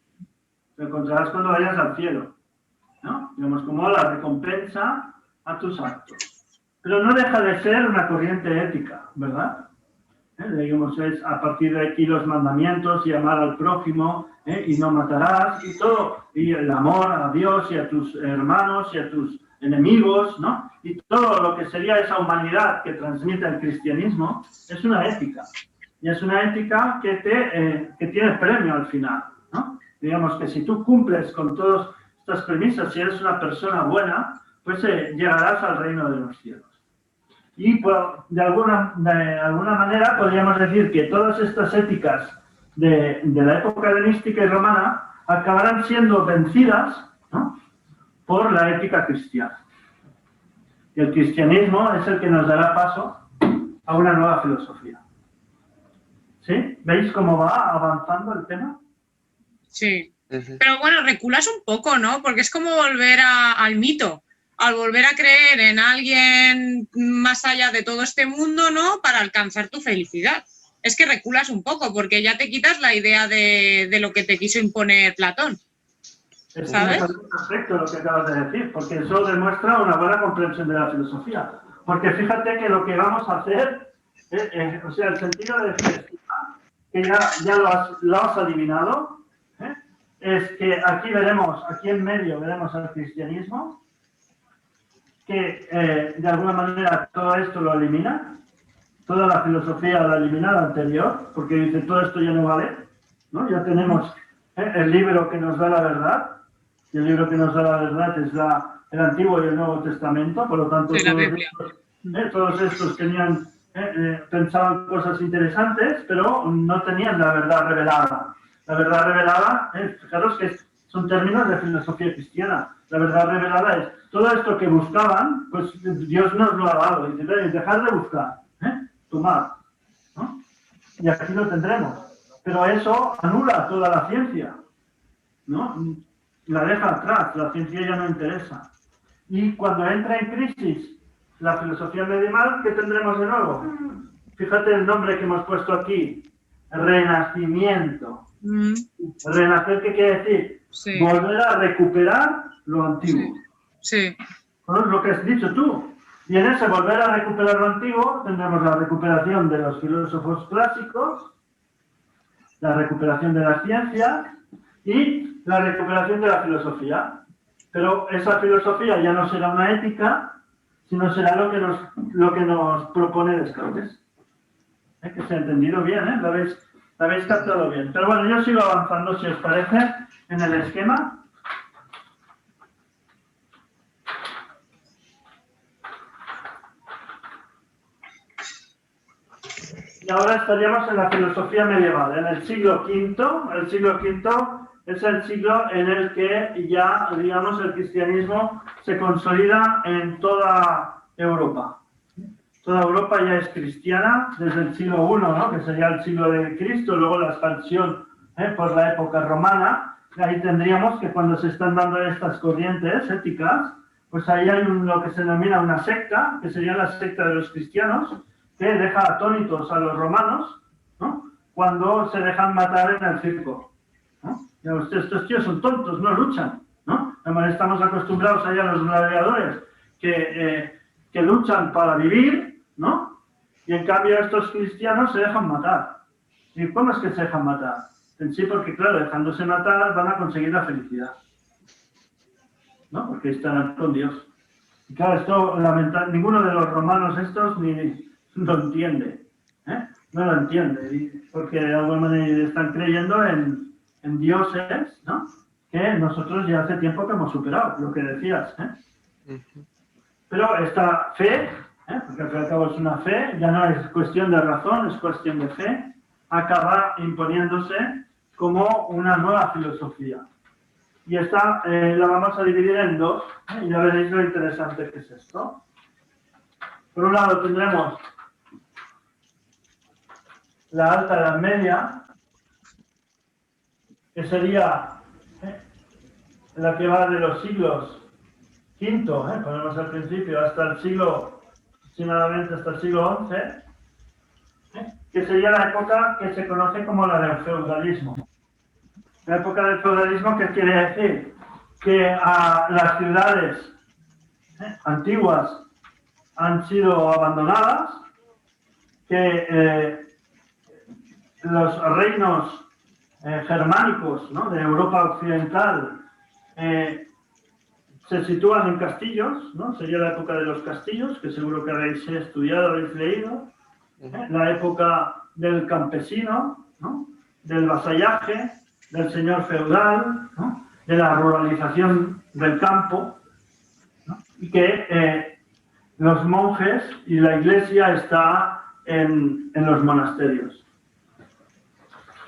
La encontrarás cuando vayas al cielo, ¿no? Digamos, como la recompensa a tus actos. Pero no deja de ser una corriente ética, ¿verdad? Digamos, es a partir de aquí los mandamientos y amar al prójimo y no matarás y todo, y el amor a Dios y a tus hermanos y a tus enemigos, ¿no? Y todo lo que sería esa humanidad que transmite el cristianismo es una ética. Y es una ética que tiene premio al final, ¿no? Digamos que si tú cumples con todas estas premisas, si eres una persona buena, pues llegarás al reino de los cielos. Y de alguna manera podríamos decir que todas estas éticas de la época helenística y romana acabarán siendo vencidas, ¿no? Por la ética cristiana. Y el cristianismo es el que nos dará paso a una nueva filosofía. ¿Sí? ¿Veis cómo va avanzando el tema? Sí. Pero bueno, reculas un poco, ¿no? Porque es como volver al mito. Al volver a creer en alguien más allá de todo este mundo, ¿no? Para alcanzar tu felicidad. Es que reculas un poco, porque ya te quitas la idea de lo que te quiso imponer Platón. ¿Sabes? Es perfecto lo que acabas de decir, porque eso demuestra una buena comprensión de la filosofía. Porque fíjate que lo que vamos a hacer, o sea, el sentido de felicidad, que ya lo has adivinado, es que aquí en medio veremos al cristianismo, que de alguna manera todo esto lo elimina, toda la filosofía la elimina, la anterior, porque dice todo esto ya no vale, ¿no? Ya tenemos el libro que nos da la verdad, y el libro que nos da la verdad es el Antiguo y el Nuevo Testamento, por lo tanto sí, todos estos pensaban cosas interesantes, pero no tenían la verdad revelada. La verdad revelada, fijaros que son términos de filosofía cristiana. La verdad revelada es todo esto que buscaban, pues Dios nos lo ha dado. Y dejad de buscar, tomad, ¿no? Y aquí lo tendremos. Pero eso anula toda la ciencia, ¿no? La deja atrás, la ciencia ya no interesa. Y cuando entra en crisis la filosofía medieval, ¿qué tendremos de nuevo? fíjate el nombre que hemos puesto aquí, renacimiento. Renacer, ¿qué quiere decir? Sí. Volver a recuperar lo antiguo. Sí. ¿No? Es lo que has dicho tú. Y en ese volver a recuperar lo antiguo tendremos la recuperación de los filósofos clásicos, la recuperación de las ciencias y la recuperación de la filosofía. Pero esa filosofía ya no será una ética, sino será lo que nos propone Descartes. Que se ha entendido bien, ¿eh? Lo habéis captado bien. Pero bueno, yo sigo avanzando, si os parece, en el esquema. Y ahora estaríamos en la filosofía medieval, en el siglo V. El siglo V es el siglo en el que ya, digamos, el cristianismo se consolida en toda Europa. Toda Europa ya es cristiana desde el siglo I, ¿no? Que sería el siglo de Cristo, luego la expansión por la época romana. Ahí tendríamos que cuando se están dando estas corrientes éticas, pues ahí hay lo que se denomina una secta, que sería la secta de los cristianos, que deja atónitos a los romanos, ¿no? Cuando se dejan matar en el circo, ¿no? Y estos tíos son tontos, no luchan, ¿no? Además estamos acostumbrados allá a los gladiadores que luchan para vivir, ¿no? Y en cambio estos cristianos se dejan matar. ¿Y cómo es que se dejan matar? En sí, porque claro, dejándose matar van a conseguir la felicidad, ¿no? Porque estarán con Dios. Y claro, esto ninguno de los romanos estos ni lo entiende, ¿eh? No lo entiende, porque de alguna manera están creyendo en dioses, ¿no? Que nosotros ya hace tiempo que hemos superado, lo que decías, ¿eh? Pero esta fe, porque al fin y al cabo es una fe, ya no es cuestión de razón, es cuestión de fe, acaba imponiéndose como una nueva filosofía. Y esta la vamos a dividir en dos, y ya veréis lo interesante que es esto. Por un lado tendremos la Alta Edad Media, que sería la que va de los siglos V, ponemos al principio, hasta el siglo, aproximadamente hasta el siglo XI, que sería la época que se conoce como la del feudalismo. La época del feudalismo, ¿qué quiere decir? Que a las ciudades antiguas han sido abandonadas, que los reinos germánicos, ¿no? De Europa occidental se sitúan en castillos, ¿no? Sería la época de los castillos, que seguro que habéis estudiado, habéis leído. La época del campesino, ¿no? Del vasallaje, del señor feudal, ¿no? De la ruralización del campo, ¿no? Y que los monjes y la iglesia está en los monasterios.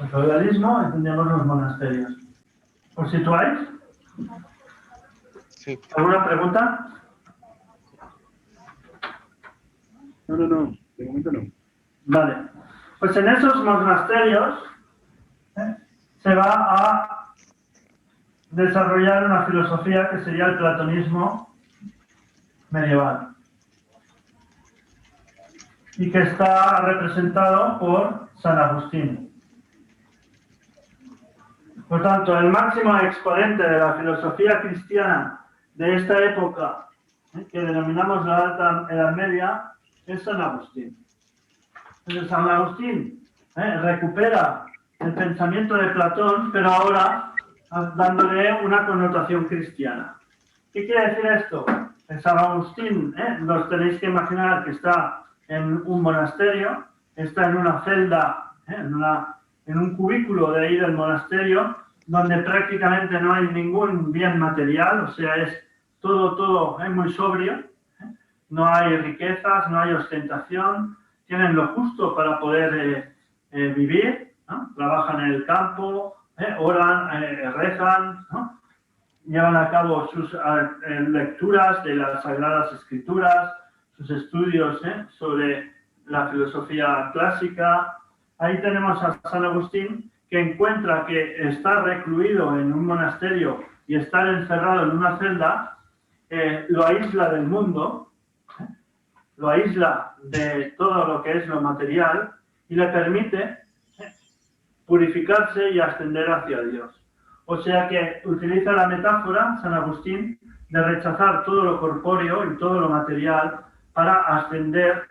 El feudalismo, entendemos los monasterios. ¿Os situáis? Sí. ¿Alguna pregunta? No, de momento no. Vale. Pues en esos monasterios se va a desarrollar una filosofía que sería el platonismo medieval. Y que está representado por San Agustín. Por tanto, el máximo exponente de la filosofía cristiana de esta época, que denominamos la Alta Edad Media, es San Agustín. Entonces, San Agustín recupera el pensamiento de Platón, pero ahora dándole una connotación cristiana. ¿Qué quiere decir esto? San Agustín, los tenéis que imaginar que está en un monasterio, está en una celda, en un cubículo de ahí del monasterio, donde prácticamente no hay ningún bien material, o sea, es todo es muy sobrio, no hay riquezas, no hay ostentación, tienen lo justo para poder vivir, ¿no? Trabajan en el campo, oran, rezan, ¿no? Llevan a cabo sus lecturas de las Sagradas Escrituras, sus estudios sobre la filosofía clásica. Ahí tenemos a San Agustín, que encuentra que estar recluido en un monasterio y estar encerrado en una celda lo aísla del mundo, lo aísla de todo lo que es lo material y le permite purificarse y ascender hacia Dios. O sea que utiliza la metáfora, San Agustín, de rechazar todo lo corpóreo y todo lo material para ascender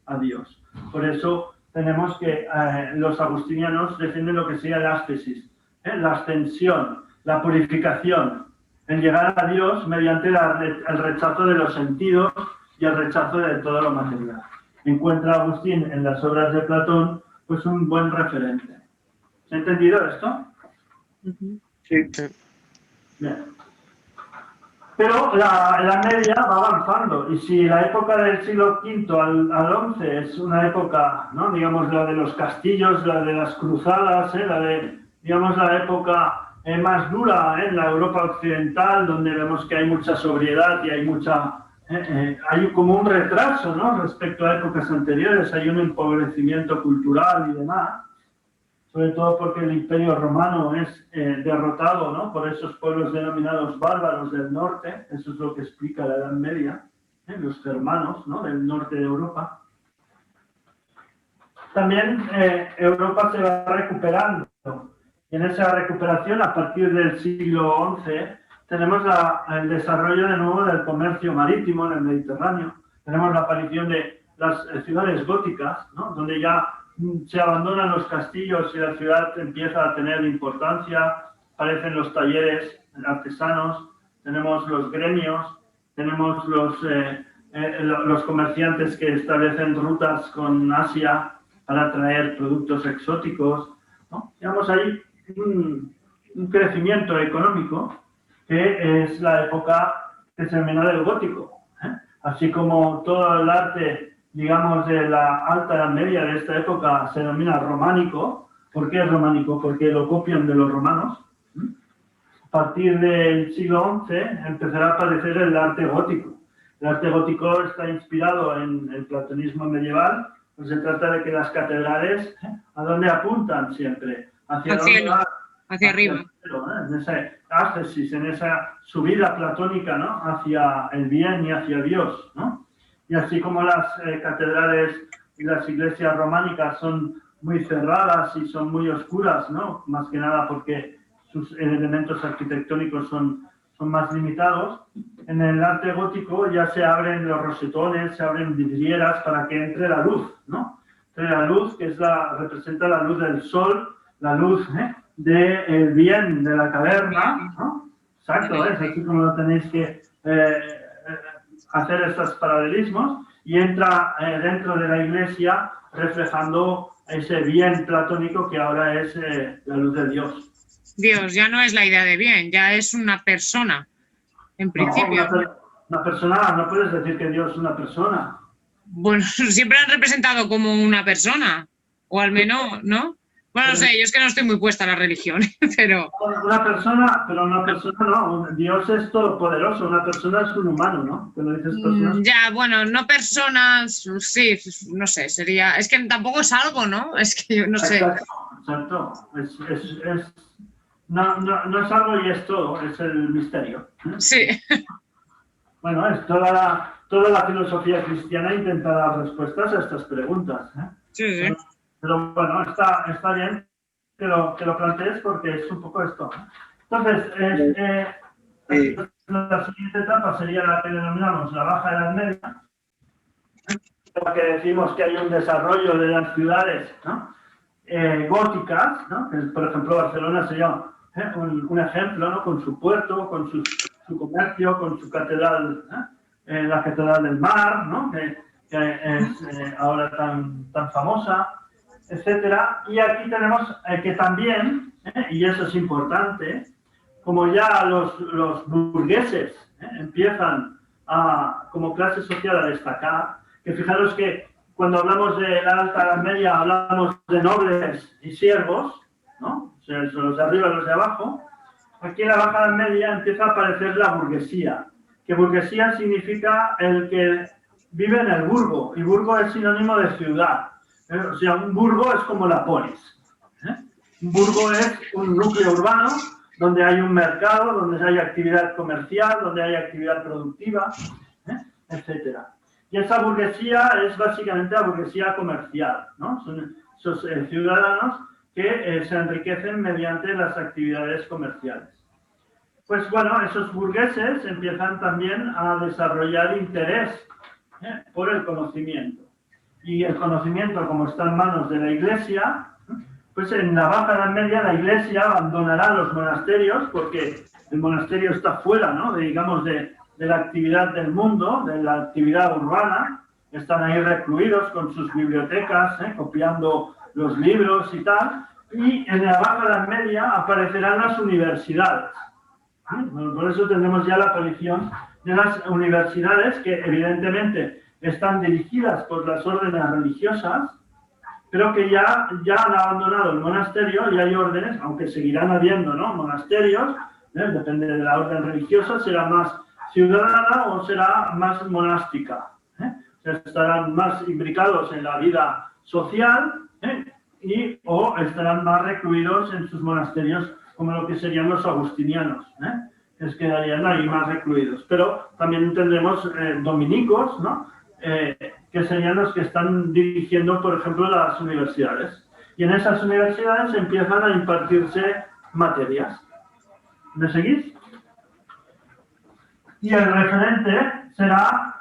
a Dios. Por eso tenemos que los agustinianos defienden lo que sería la ascesis, la ascensión, la purificación, el llegar a Dios mediante el rechazo de los sentidos y el rechazo de todo lo material. Encuentra Agustín en las obras de Platón pues un buen referente. ¿Se ha entendido esto? Sí. Bien. Pero la Edad Media va avanzando y si la época del siglo V al XI es una época, ¿no? Digamos, la de los castillos, la de las cruzadas, digamos, la época más dura en la Europa occidental, donde vemos que hay mucha sobriedad y hay hay como un retraso, ¿no? Respecto a épocas anteriores, hay un empobrecimiento cultural y demás, sobre todo porque el Imperio Romano es derrotado, ¿no? Por esos pueblos denominados bárbaros del norte. Eso es lo que explica la Edad Media, los germanos, ¿no? Del norte de Europa. También Europa se va recuperando. Y en esa recuperación, a partir del siglo XI, tenemos el desarrollo de nuevo del comercio marítimo en el Mediterráneo. Tenemos la aparición de las ciudades góticas, ¿no? Donde ya se abandonan los castillos y la ciudad empieza a tener importancia, aparecen los talleres artesanos, tenemos los gremios, tenemos los comerciantes que establecen rutas con Asia para traer productos exóticos, ¿no? Digamos, hay un crecimiento económico que es la época que se denomina del gótico, así como todo el arte, digamos, de la alta Edad Media de esta época se denomina románico. ¿Por qué es románico? Porque lo copian de los romanos. A partir del siglo XI empezará a aparecer el arte gótico. El arte gótico está inspirado en el platonismo medieval, pues se trata de que las catedrales, ¿a dónde apuntan siempre? Hacia arriba. En esa ascesis, en esa subida platónica, ¿no? Hacia el bien y hacia Dios, ¿no? Y así como las catedrales y las iglesias románicas son muy cerradas y son muy oscuras, ¿no? Más que nada porque sus elementos arquitectónicos son más limitados. En el arte gótico ya se abren los rosetones, se abren vidrieras para que entre la luz, ¿no? Entre la luz, que representa la luz del sol, la luz del bien de la caverna, ¿no? Exacto, es así como lo tenéis que hacer estos paralelismos, y entra dentro de la iglesia reflejando ese bien platónico que ahora es la luz de Dios. Dios ya no es la idea de bien, ya es una persona, en principio. No, una persona, no puedes decir que Dios es una persona. Bueno, siempre han representado como una persona, o al menos, ¿no? Bueno, no sé, yo es que no estoy muy puesta a la religión, pero... Una persona no, Dios es todopoderoso, una persona es un humano, ¿no? Cuando dices personas... Ya, bueno, no personas, sí, no sé, sería... Es que tampoco es algo, ¿no? Es que yo no sé. Exacto. No es algo y es todo, es el misterio. Sí. Bueno, es toda la filosofía cristiana intenta dar respuestas a estas preguntas. Sí. Pero bueno, está bien que lo plantees porque es un poco esto. Entonces, la siguiente etapa sería la que denominamos la Baja Edad Media, la que decimos que hay un desarrollo de las ciudades, ¿no? Góticas, ¿no? Por ejemplo, Barcelona sería un ejemplo, ¿no? Con su puerto, con su comercio, con su catedral, la Catedral del Mar, ¿no? Que es ahora tan famosa, etcétera. Y aquí tenemos que también, y eso es importante, como ya los burgueses empiezan como clase social a destacar, que fijaros que cuando hablamos de la Alta Edad Media hablamos de nobles y siervos, ¿no? O sea, los de arriba y los de abajo. Aquí en la Baja Edad Media empieza a aparecer la burguesía, que burguesía significa el que vive en el burgo, y burgo es sinónimo de ciudad. O sea, un burgo es como la polis. Un burgo es un núcleo urbano donde hay un mercado, donde hay actividad comercial, donde hay actividad productiva, etcétera. Y esa burguesía es básicamente la burguesía comercial, ¿no? Son esos ciudadanos que se enriquecen mediante las actividades comerciales. Pues bueno, esos burgueses empiezan también a desarrollar interés por el conocimiento. Y el conocimiento, como está en manos de la Iglesia, pues en la Baja Edad Media la Iglesia abandonará los monasterios porque el monasterio está fuera, ¿no? de la actividad del mundo, de la actividad urbana. Están ahí recluidos con sus bibliotecas, copiando los libros y tal. Y en la Baja Edad Media aparecerán las universidades. Por eso tenemos ya la aparición de las universidades que evidentemente están dirigidas por las órdenes religiosas, pero que ya han abandonado el monasterio y hay órdenes, aunque seguirán habiendo, ¿no?, monasterios, depende de la orden religiosa, será más ciudadana o será más monástica. Estarán más imbricados en la vida social o estarán más recluidos en sus monasterios, como lo que serían los agustinianos, que quedarían ahí más recluidos. Pero también tendremos dominicos, ¿no?, que serían los que están dirigiendo, por ejemplo, las universidades. Y en esas universidades empiezan a impartirse materias. ¿Me seguís? Y el referente será,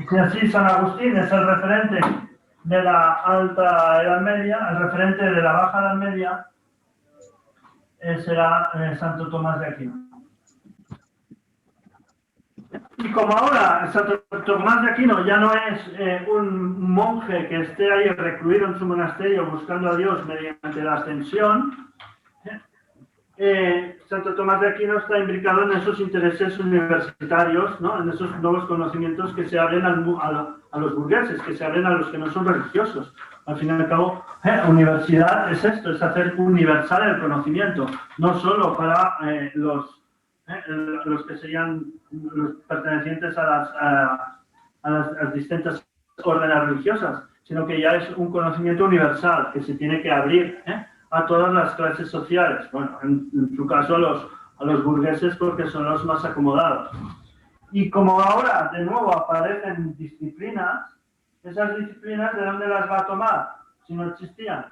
si así San Agustín es el referente de la Alta Edad Media, el referente de la Baja Edad Media será Santo Tomás de Aquino. Y como ahora Santo Tomás de Aquino ya no es un monje que esté ahí recluido en su monasterio buscando a Dios mediante la ascensión, Santo Tomás de Aquino está imbricado en esos intereses universitarios, ¿no?, en esos nuevos conocimientos que se abren a los burgueses, que se abren a los que no son religiosos. Al fin y al cabo, universidad es esto, es hacer universal el conocimiento, no solo para los que serían los pertenecientes a las distintas órdenes religiosas, sino que ya es un conocimiento universal que se tiene que abrir a todas las clases sociales. Bueno, en su caso a los burgueses porque son los más acomodados. Y como ahora de nuevo aparecen disciplinas, esas disciplinas ¿de dónde las va a tomar? Si no existían,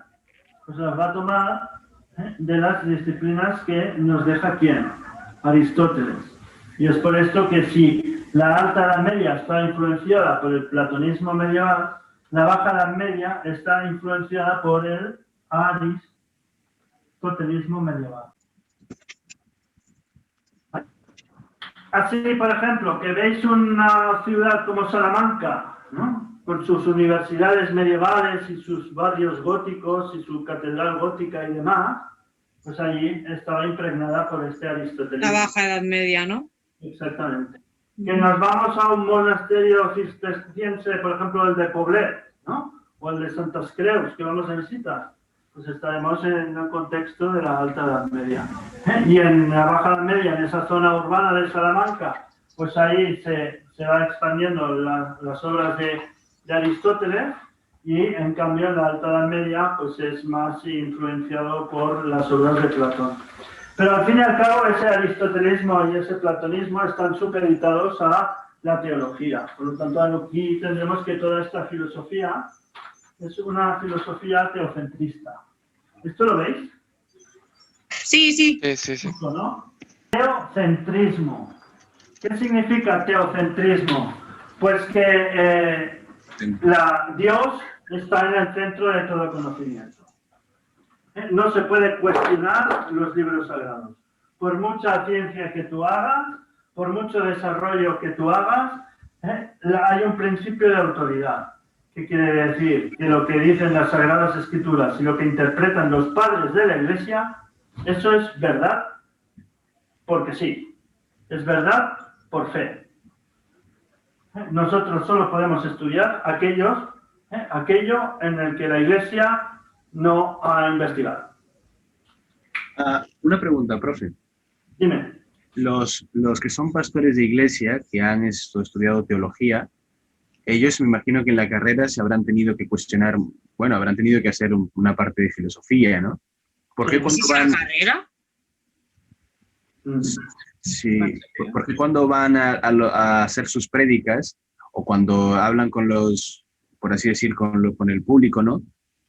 pues las va a tomar de las disciplinas que nos deja ¿quién? Aristóteles. Y es por esto que si la Alta Edad Media está influenciada por el platonismo medieval, la Baja Edad Media está influenciada por el aristotelismo medieval. Así, por ejemplo, que veis una ciudad como Salamanca, ¿no?, con sus universidades medievales y sus barrios góticos y su catedral gótica y demás, pues allí estaba impregnada por este aristotelismo. La Baja Edad Media, ¿no? Exactamente. Que nos vamos a un monasterio cisterciense, por ejemplo, el de Poblet, ¿no?, o el de Santas Creus, que vamos a visitar, pues estaremos en el contexto de la Alta Edad Media. Y en la Baja Edad Media, en esa zona urbana de Salamanca, pues ahí se va expandiendo las obras de Aristóteles, y en cambio en la Alta Edad Media pues es más influenciado por las obras de Platón. Pero al fin y al cabo ese aristotelismo y ese platonismo están supeditados a la teología. Por lo tanto, aquí tendremos que toda esta filosofía es una filosofía teocentrista. ¿Esto lo veis? Sí, sí. Sí. ¿No? Teocentrismo. ¿Qué significa teocentrismo? Pues que Dios está en el centro de todo conocimiento. No se puede cuestionar los libros sagrados. Por mucha ciencia que tú hagas, por mucho desarrollo que tú hagas, hay un principio de autoridad. ¿Qué quiere decir? Que lo que dicen las Sagradas Escrituras y lo que interpretan los padres de la Iglesia, eso es verdad porque sí. Es verdad por fe. Nosotros solo podemos estudiar aquello en el que la Iglesia no ha investigado. Una pregunta, profe. Dime. Los que son pastores de iglesia, que han estudiado teología, ellos me imagino que en la carrera se habrán tenido que cuestionar, bueno, habrán tenido que hacer una parte de filosofía, ¿no? ¿Por qué cuando van... ¿La carrera? Sí, porque cuando van a hacer sus prédicas o cuando hablan con los, por así decir, con el público, ¿no?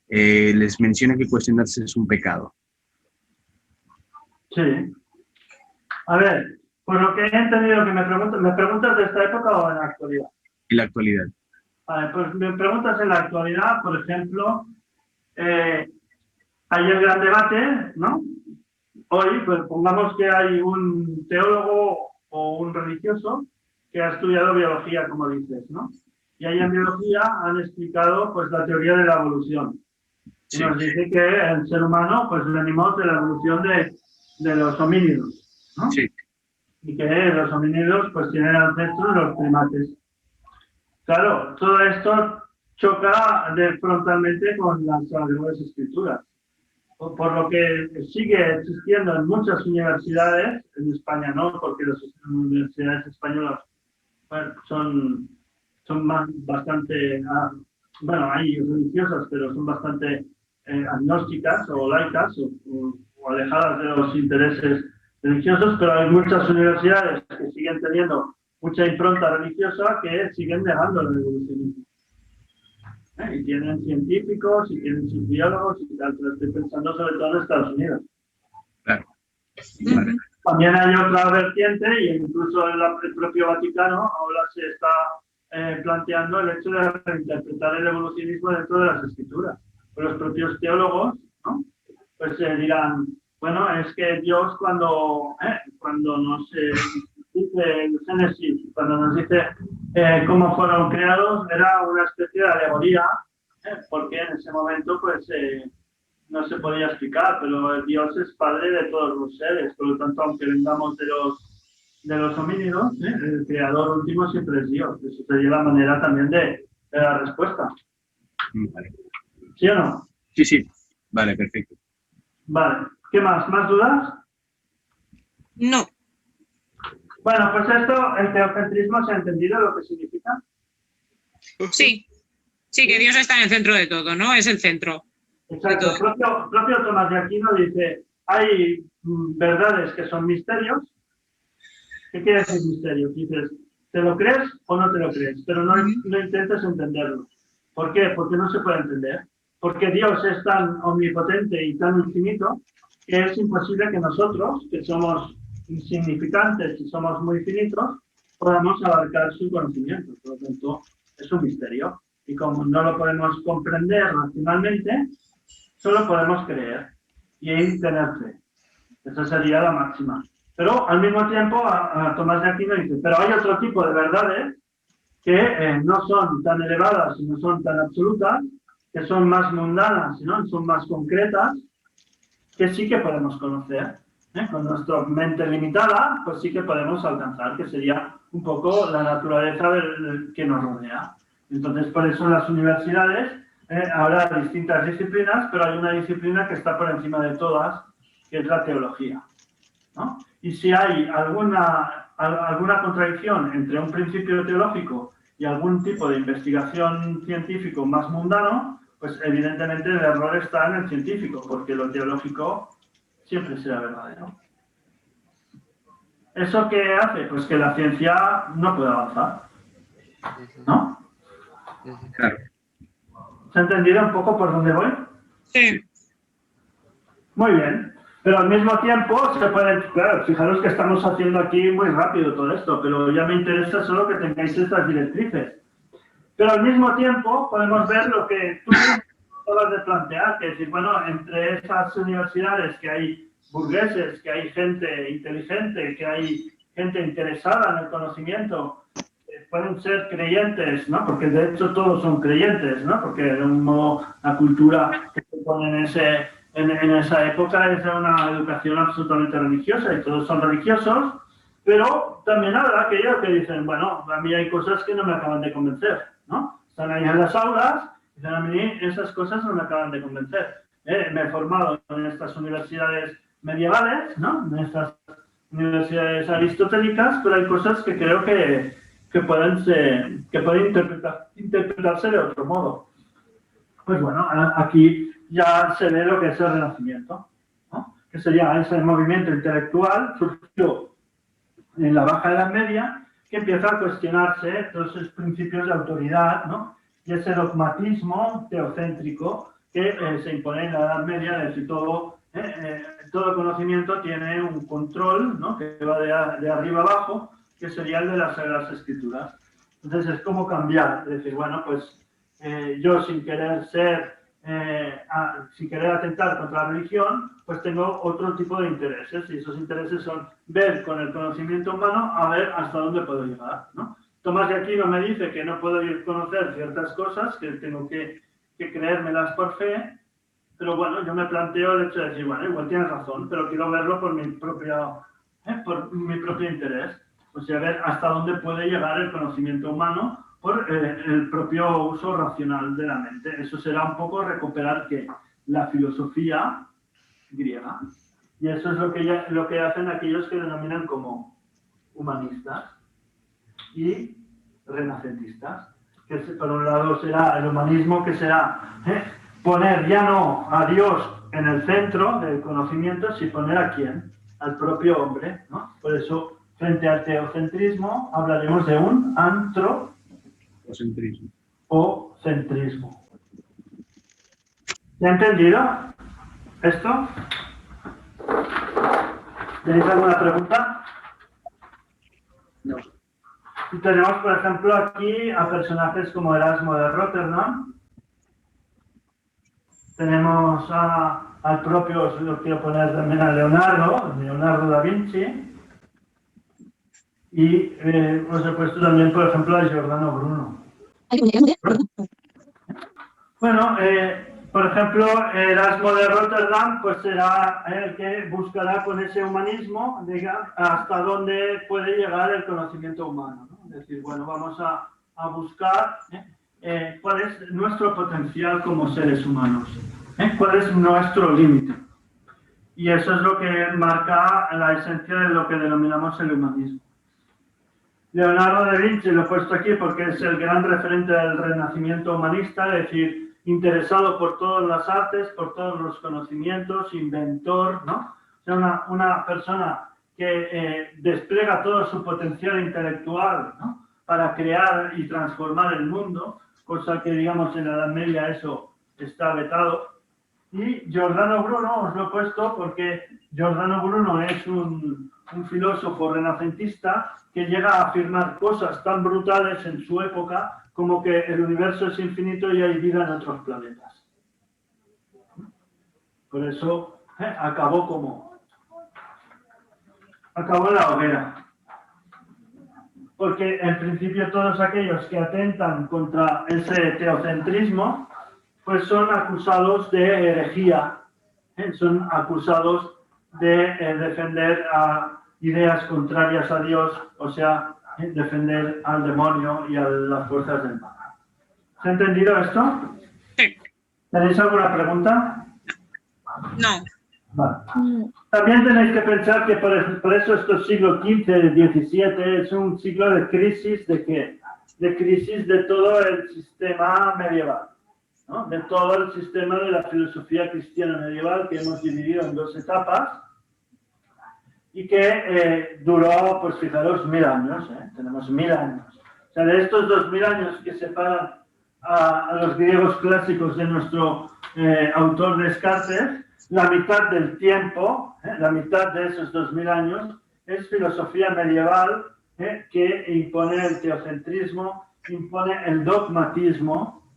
Les menciona que cuestionarse es un pecado. Sí. A ver, por lo que he entendido que ¿me preguntas de esta época o en la actualidad? En la actualidad. Vale, pues me preguntas en la actualidad, por ejemplo, hay el gran debate, ¿no? Hoy, pues pongamos que hay un teólogo o un religioso que ha estudiado biología, como dices, ¿no? Y ahí en biología han explicado, pues, la teoría de la evolución. Sí. Y nos dice que el ser humano, pues, venimos de la evolución de los homínidos, ¿no? Sí. Y que los homínidos, pues, tienen ancestros los primates. Claro, todo esto choca frontalmente con las Sagradas Escrituras. Por lo que sigue existiendo en muchas universidades, en España no, porque las universidades españolas, bueno, son bastante, bueno, hay religiosas, pero son bastante agnósticas o laicas o alejadas de los intereses religiosos, pero hay muchas universidades que siguen teniendo mucha impronta religiosa que siguen negando el evolucionismo. Y tienen científicos y tienen sus biólogos y tal, pero estoy pensando sobre todo en Estados Unidos. Claro. Vale. También hay otra vertiente, y incluso en el propio Vaticano ahora se está planteando el hecho de reinterpretar el evolucionismo dentro de las escrituras. Pues los propios teólogos, ¿no? Pues dirán, bueno, es que Dios cuando nos dice en Génesis, cuando nos dice cómo fueron creados, era una especie de alegoría, porque en ese momento pues no se podía explicar, pero Dios es padre de todos los seres, por lo tanto, aunque vengamos de los homínidos, el creador último siempre es Dios. Eso sería la manera también de la respuesta. Vale. ¿Sí o no? Sí, sí. Vale, perfecto. Vale. ¿Qué más? ¿Más dudas? No. Bueno, pues esto, el teocentrismo, ¿se ha entendido lo que significa? Sí. Sí, que Dios está en el centro de todo, ¿no? Es el centro. Exacto. Propio Tomás de Aquino dice, hay verdades que son misterios. ¿Qué quiere decir misterio? Dices, ¿te lo crees o no te lo crees? Pero no intentes entenderlo. ¿Por qué? Porque no se puede entender. Porque Dios es tan omnipotente y tan infinito que es imposible que nosotros, que somos insignificantes y somos muy finitos, podamos abarcar su conocimiento. Por lo tanto, es un misterio. Y como no lo podemos comprender racionalmente, solo podemos creer y tener fe. Esa sería la máxima. Pero al mismo tiempo, a Tomás de Aquino dice, pero hay otro tipo de verdades que no son tan elevadas y no son tan absolutas, que son más mundanas, ¿no? Son más concretas, que sí que podemos conocer. Con nuestra mente limitada, pues sí que podemos alcanzar, que sería un poco la naturaleza que nos rodea. Entonces, por eso en las universidades habrá distintas disciplinas, pero hay una disciplina que está por encima de todas, que es la teología, ¿no? Y si hay alguna contradicción entre un principio teológico y algún tipo de investigación científico más mundano, pues evidentemente el error está en el científico, porque lo teológico siempre será verdadero. ¿Eso qué hace? Pues que la ciencia no puede avanzar, ¿no? Claro. ¿Se ha entendido un poco por dónde voy? Sí. Muy bien. Pero al mismo tiempo se puede... Claro, fijaros que estamos haciendo aquí muy rápido todo esto, pero ya me interesa solo que tengáis estas directrices. Pero al mismo tiempo podemos ver lo que tú acabas de plantear, que es decir, bueno, entre esas universidades que hay burgueses, que hay gente inteligente, que hay gente interesada en el conocimiento, pueden ser creyentes, ¿no? Porque de hecho todos son creyentes, ¿no? Porque de un modo la cultura que se pone en esa época es una educación absolutamente religiosa y todos son religiosos, pero también habrá aquellos que dicen, bueno, a mí hay cosas que no me acaban de convencer, ¿no? Están ahí en las aulas y dicen, a mí esas cosas no me acaban de convencer. Me he formado en estas universidades medievales, ¿no? En estas universidades aristotélicas, pero hay cosas que creo que pueden interpretarse de otro modo. Pues bueno, aquí ya se ve lo que es el Renacimiento, ¿no? Que sería ese movimiento intelectual surgió en la Baja Edad Media, que empieza a cuestionarse todos esos principios de autoridad, ¿no? Y ese dogmatismo teocéntrico que se impone en la Edad Media, es decir, todo conocimiento tiene un control, ¿no? Que va de arriba abajo, que sería el de las Sagradas Escrituras. Entonces es como cambiar, es decir, bueno, pues yo sin querer sin querer atentar contra la religión, pues tengo otro tipo de intereses, y esos intereses son ver con el conocimiento humano a ver hasta dónde puedo llegar, ¿no? Tomás de Aquino me dice que no puedo ir a conocer ciertas cosas, que tengo que creérmelas por fe, pero bueno, yo me planteo el hecho de decir, bueno, igual tienes razón, pero quiero verlo por mi propio interés, o sea, ver hasta dónde puede llegar el conocimiento humano por el propio uso racional de la mente. Eso será un poco recuperar que la filosofía griega, y eso es lo que hacen aquellos que denominan como humanistas y renacentistas, que por un lado será el humanismo, que será poner ya no a Dios en el centro del conocimiento, sino poner a quién, al propio hombre, ¿no? Por eso, frente al teocentrismo, hablaremos de un antropocentrismo o centrismo. ¿Ya entendido esto? ¿Tenéis alguna pregunta? No. Y tenemos, por ejemplo, aquí a personajes como Erasmo de Rotterdam. Tenemos al propio, os lo quiero poner también a Leonardo da Vinci. Y os he puesto también, por ejemplo, a Giordano Bruno. Bueno, por ejemplo, Erasmo de Rotterdam, pues será el que buscará con ese humanismo, diga, hasta dónde puede llegar el conocimiento humano, ¿no? Es decir, bueno, vamos a buscar cuál es nuestro potencial como seres humanos, cuál es nuestro límite. Y eso es lo que marca la esencia de lo que denominamos el humanismo. Leonardo da Vinci lo he puesto aquí porque es el gran referente del renacimiento humanista, es decir, interesado por todas las artes, por todos los conocimientos, inventor, ¿no? O sea, una persona que despliega todo su potencial intelectual, ¿no? Para crear y transformar el mundo, cosa que, digamos, en la Edad Media eso está vetado. Y Giordano Bruno os lo he puesto porque Giordano Bruno es un filósofo renacentista que llega a afirmar cosas tan brutales en su época como que el universo es infinito y hay vida en otros planetas. Por eso acabó en la hoguera. Porque en principio todos aquellos que atentan contra ese teocentrismo pues son acusados de herejía, son acusados de defender a ideas contrarias a Dios, o sea, defender al demonio y a las fuerzas del mal. ¿Se ha entendido esto? Sí. ¿Tenéis alguna pregunta? No. Vale. También tenéis que pensar que por eso estos siglos XV, XVII es un siglo de crisis, ¿de qué? De crisis de todo el sistema medieval, ¿no? De todo el sistema de la filosofía cristiana medieval que hemos dividido en dos etapas y que duró, pues fijaros, 1000 años, tenemos 1000 años. O sea, de estos 2000 años que separan a los griegos clásicos de nuestro autor Descartes, la mitad del tiempo, la mitad de esos 2000 años, es filosofía medieval que impone el teocentrismo, impone el dogmatismo.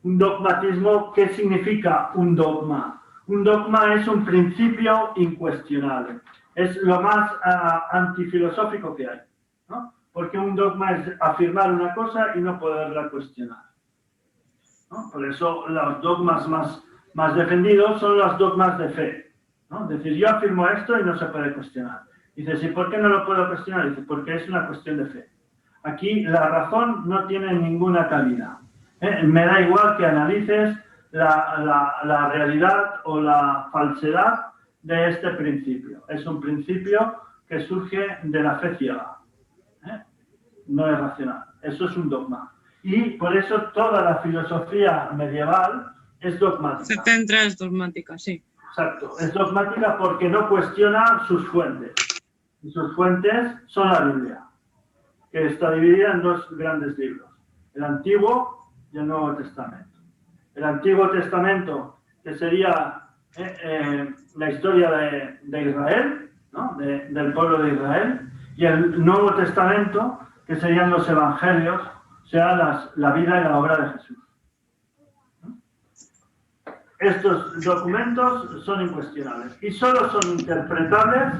Un dogmatismo, ¿qué significa un dogma? Un dogma es un principio incuestionable. Es lo más antifilosófico que hay, ¿no? Porque un dogma es afirmar una cosa y no poderla cuestionar, ¿no? Por eso los dogmas más defendidos son los dogmas de fe, ¿no? Es decir, yo afirmo esto y no se puede cuestionar. Dices, ¿y por qué no lo puedo cuestionar? Dice, porque es una cuestión de fe. Aquí la razón no tiene ninguna cabida. Me da igual que analices la realidad o la falsedad de este principio. Es un principio que surge de la fe ciega. No es racional. Eso es un dogma. Y por eso toda la filosofía medieval es dogmática. Se centra en dogmática, sí. Exacto. Es dogmática porque no cuestiona sus fuentes. Y sus fuentes son la Biblia. que está dividida en dos grandes libros, el Antiguo y el Nuevo Testamento. El Antiguo Testamento, que sería la historia de Israel, ¿no? Del pueblo de Israel, y el Nuevo Testamento, que serían los Evangelios, o sea, la vida y la obra de Jesús. Estos documentos son incuestionables y solo son interpretables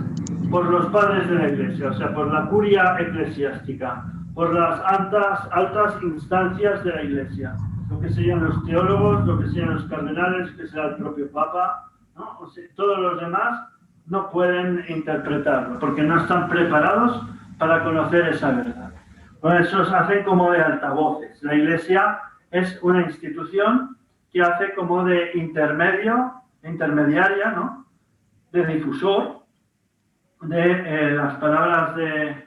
por los padres de la Iglesia, o sea, por la curia eclesiástica, por las altas instancias de la Iglesia, lo que serían los teólogos, lo que serían los cardenales, que será el propio Papa, ¿no? O sea, todos los demás no pueden interpretarlo porque no están preparados para conocer esa verdad. Por eso se hacen como de altavoces. La Iglesia es una institución que hace como de intermediaria, ¿no? De difusor de las palabras de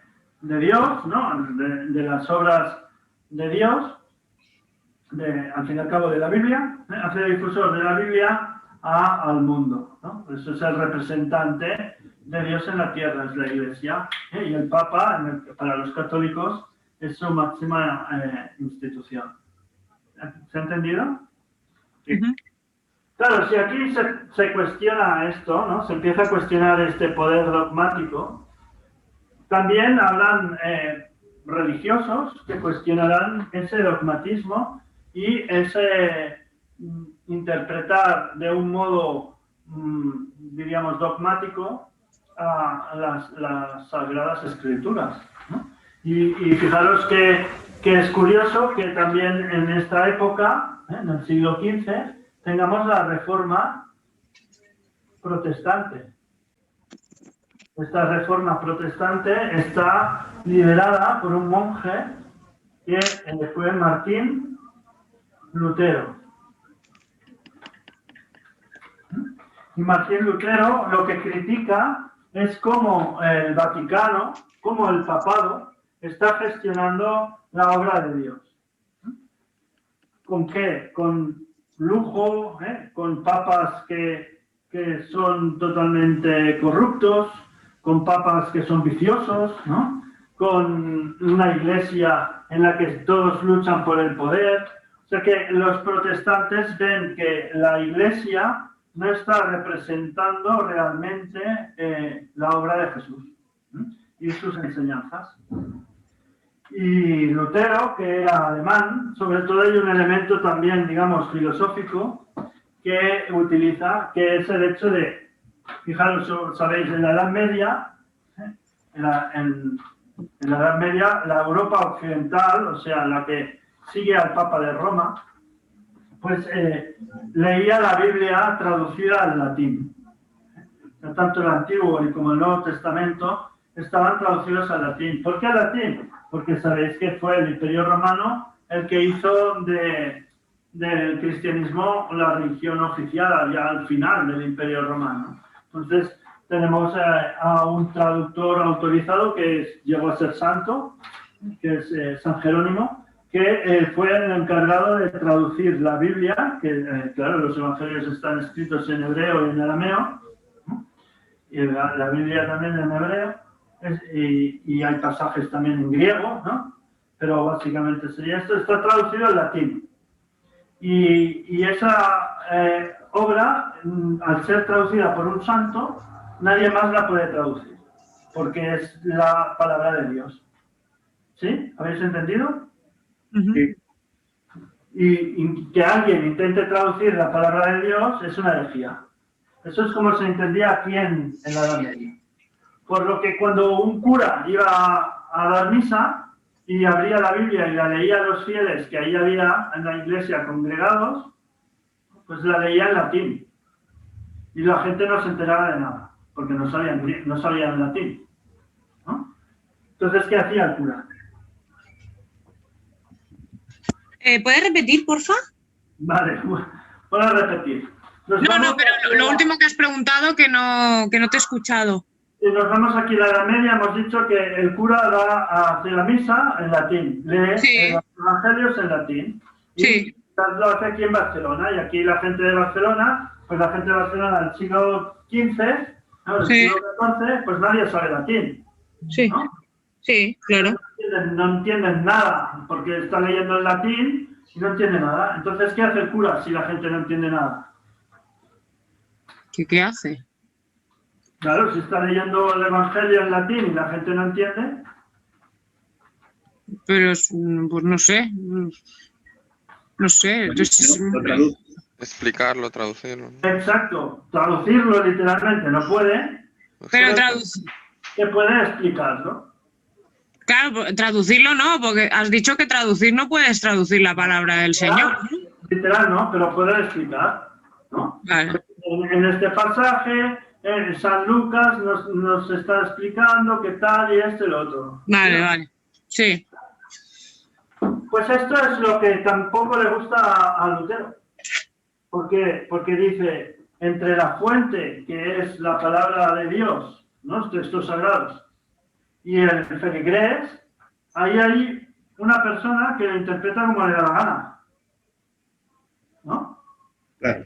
Dios, ¿no? De las obras de Dios, al fin y al cabo de la Biblia, hace difusor de la Biblia al mundo, ¿no? Eso es el representante de Dios en la tierra, es la Iglesia, y el Papa, para los católicos, es su máxima institución. ¿Se ha entendido? Sí. Claro, si aquí se cuestiona esto, ¿no? Se empieza a cuestionar este poder dogmático, también habrán religiosos que cuestionarán ese dogmatismo y ese interpretar de un modo, diríamos, dogmático a las Sagradas Escrituras, ¿no? Y fijaros que es curioso que también en esta época, en el siglo XV, tengamos la Reforma protestante. Esta Reforma protestante está liderada por un monje que fue Martín Lutero. Y Martín Lutero lo que critica es cómo el Vaticano, cómo el papado, está gestionando la obra de Dios. ¿Con qué? Con lujo, con papas que son totalmente corruptos, con papas que son viciosos, ¿no? Con una iglesia en la que todos luchan por el poder. O sea que los protestantes ven que la iglesia no está representando realmente la obra de Jesús, ¿no? Y sus enseñanzas. Y Lutero, que era alemán, sobre todo hay un elemento también, digamos, filosófico que utiliza, que es el hecho de, fijaros, sabéis, en la Edad Media, en la Edad Media, la Europa occidental, o sea, la que sigue al Papa de Roma, pues leía la Biblia traducida al latín. Tanto el Antiguo como el Nuevo Testamento estaban traducidos al latín. ¿Por qué al latín? Porque sabéis que fue el Imperio Romano el que hizo del cristianismo la religión oficial ya al final del Imperio Romano. Entonces tenemos a un traductor autorizado que llegó a ser santo, que es San Jerónimo, que fue el encargado de traducir la Biblia, que claro, los evangelios están escritos en hebreo y en arameo, ¿no? Y la Biblia también en hebreo. Y hay pasajes también en griego, ¿no? Pero básicamente sería esto, está traducido al latín. Y esa obra, al ser traducida por un santo, nadie más la puede traducir, porque es la palabra de Dios. ¿Sí? ¿Habéis entendido? Sí. Y que alguien intente traducir la palabra de Dios es una herejía. Eso es como se entendía aquí en la Edad Media. Por lo que cuando un cura iba a dar misa y abría la Biblia y la leía a los fieles que ahí había en la iglesia congregados, pues la leía en latín. Y la gente no se enteraba de nada, porque no sabían latín, ¿no? Entonces, ¿qué hacía el cura? ¿Puedes repetir, porfa? Vale, voy a repetir. No, pero lo último que has preguntado que no te he escuchado. Si nos vamos aquí a la Edad Media, hemos dicho que el cura da a hacer la misa en latín, lee los evangelios en latín. Sí. Y lo hace aquí en Barcelona, y aquí la gente de Barcelona, pues la gente de Barcelona del siglo XV, ¿no? Del siglo XIV, pues nadie sabe latín, Sí. ¿no? Sí, claro. No entienden nada, porque está leyendo en latín y no entiende nada. Entonces, ¿qué hace el cura si la gente no entiende nada? ¿Qué hace? Claro, si está leyendo el Evangelio en latín y la gente no entiende. Pero, pues no sé. No sé. Lo traduce. Explicarlo, traducirlo. ¿no? Exacto, traducirlo literalmente no puede, Pero que puede explicarlo. claro, traducirlo no, porque has dicho que traducir no puedes traducir la palabra del Señor. Literal no, pero puede explicar, ¿no? Vale. En este pasaje, San Lucas nos está explicando qué tal y esto y lo otro. Vale, vale. Sí. Pues esto es lo que tampoco le gusta a Lutero. ¿Por qué? Porque dice, entre la fuente, que es la palabra de Dios, ¿no? Los textos sagrados, y el feligrés, ahí hay una persona que lo interpreta como le da la gana. ¿No? Claro.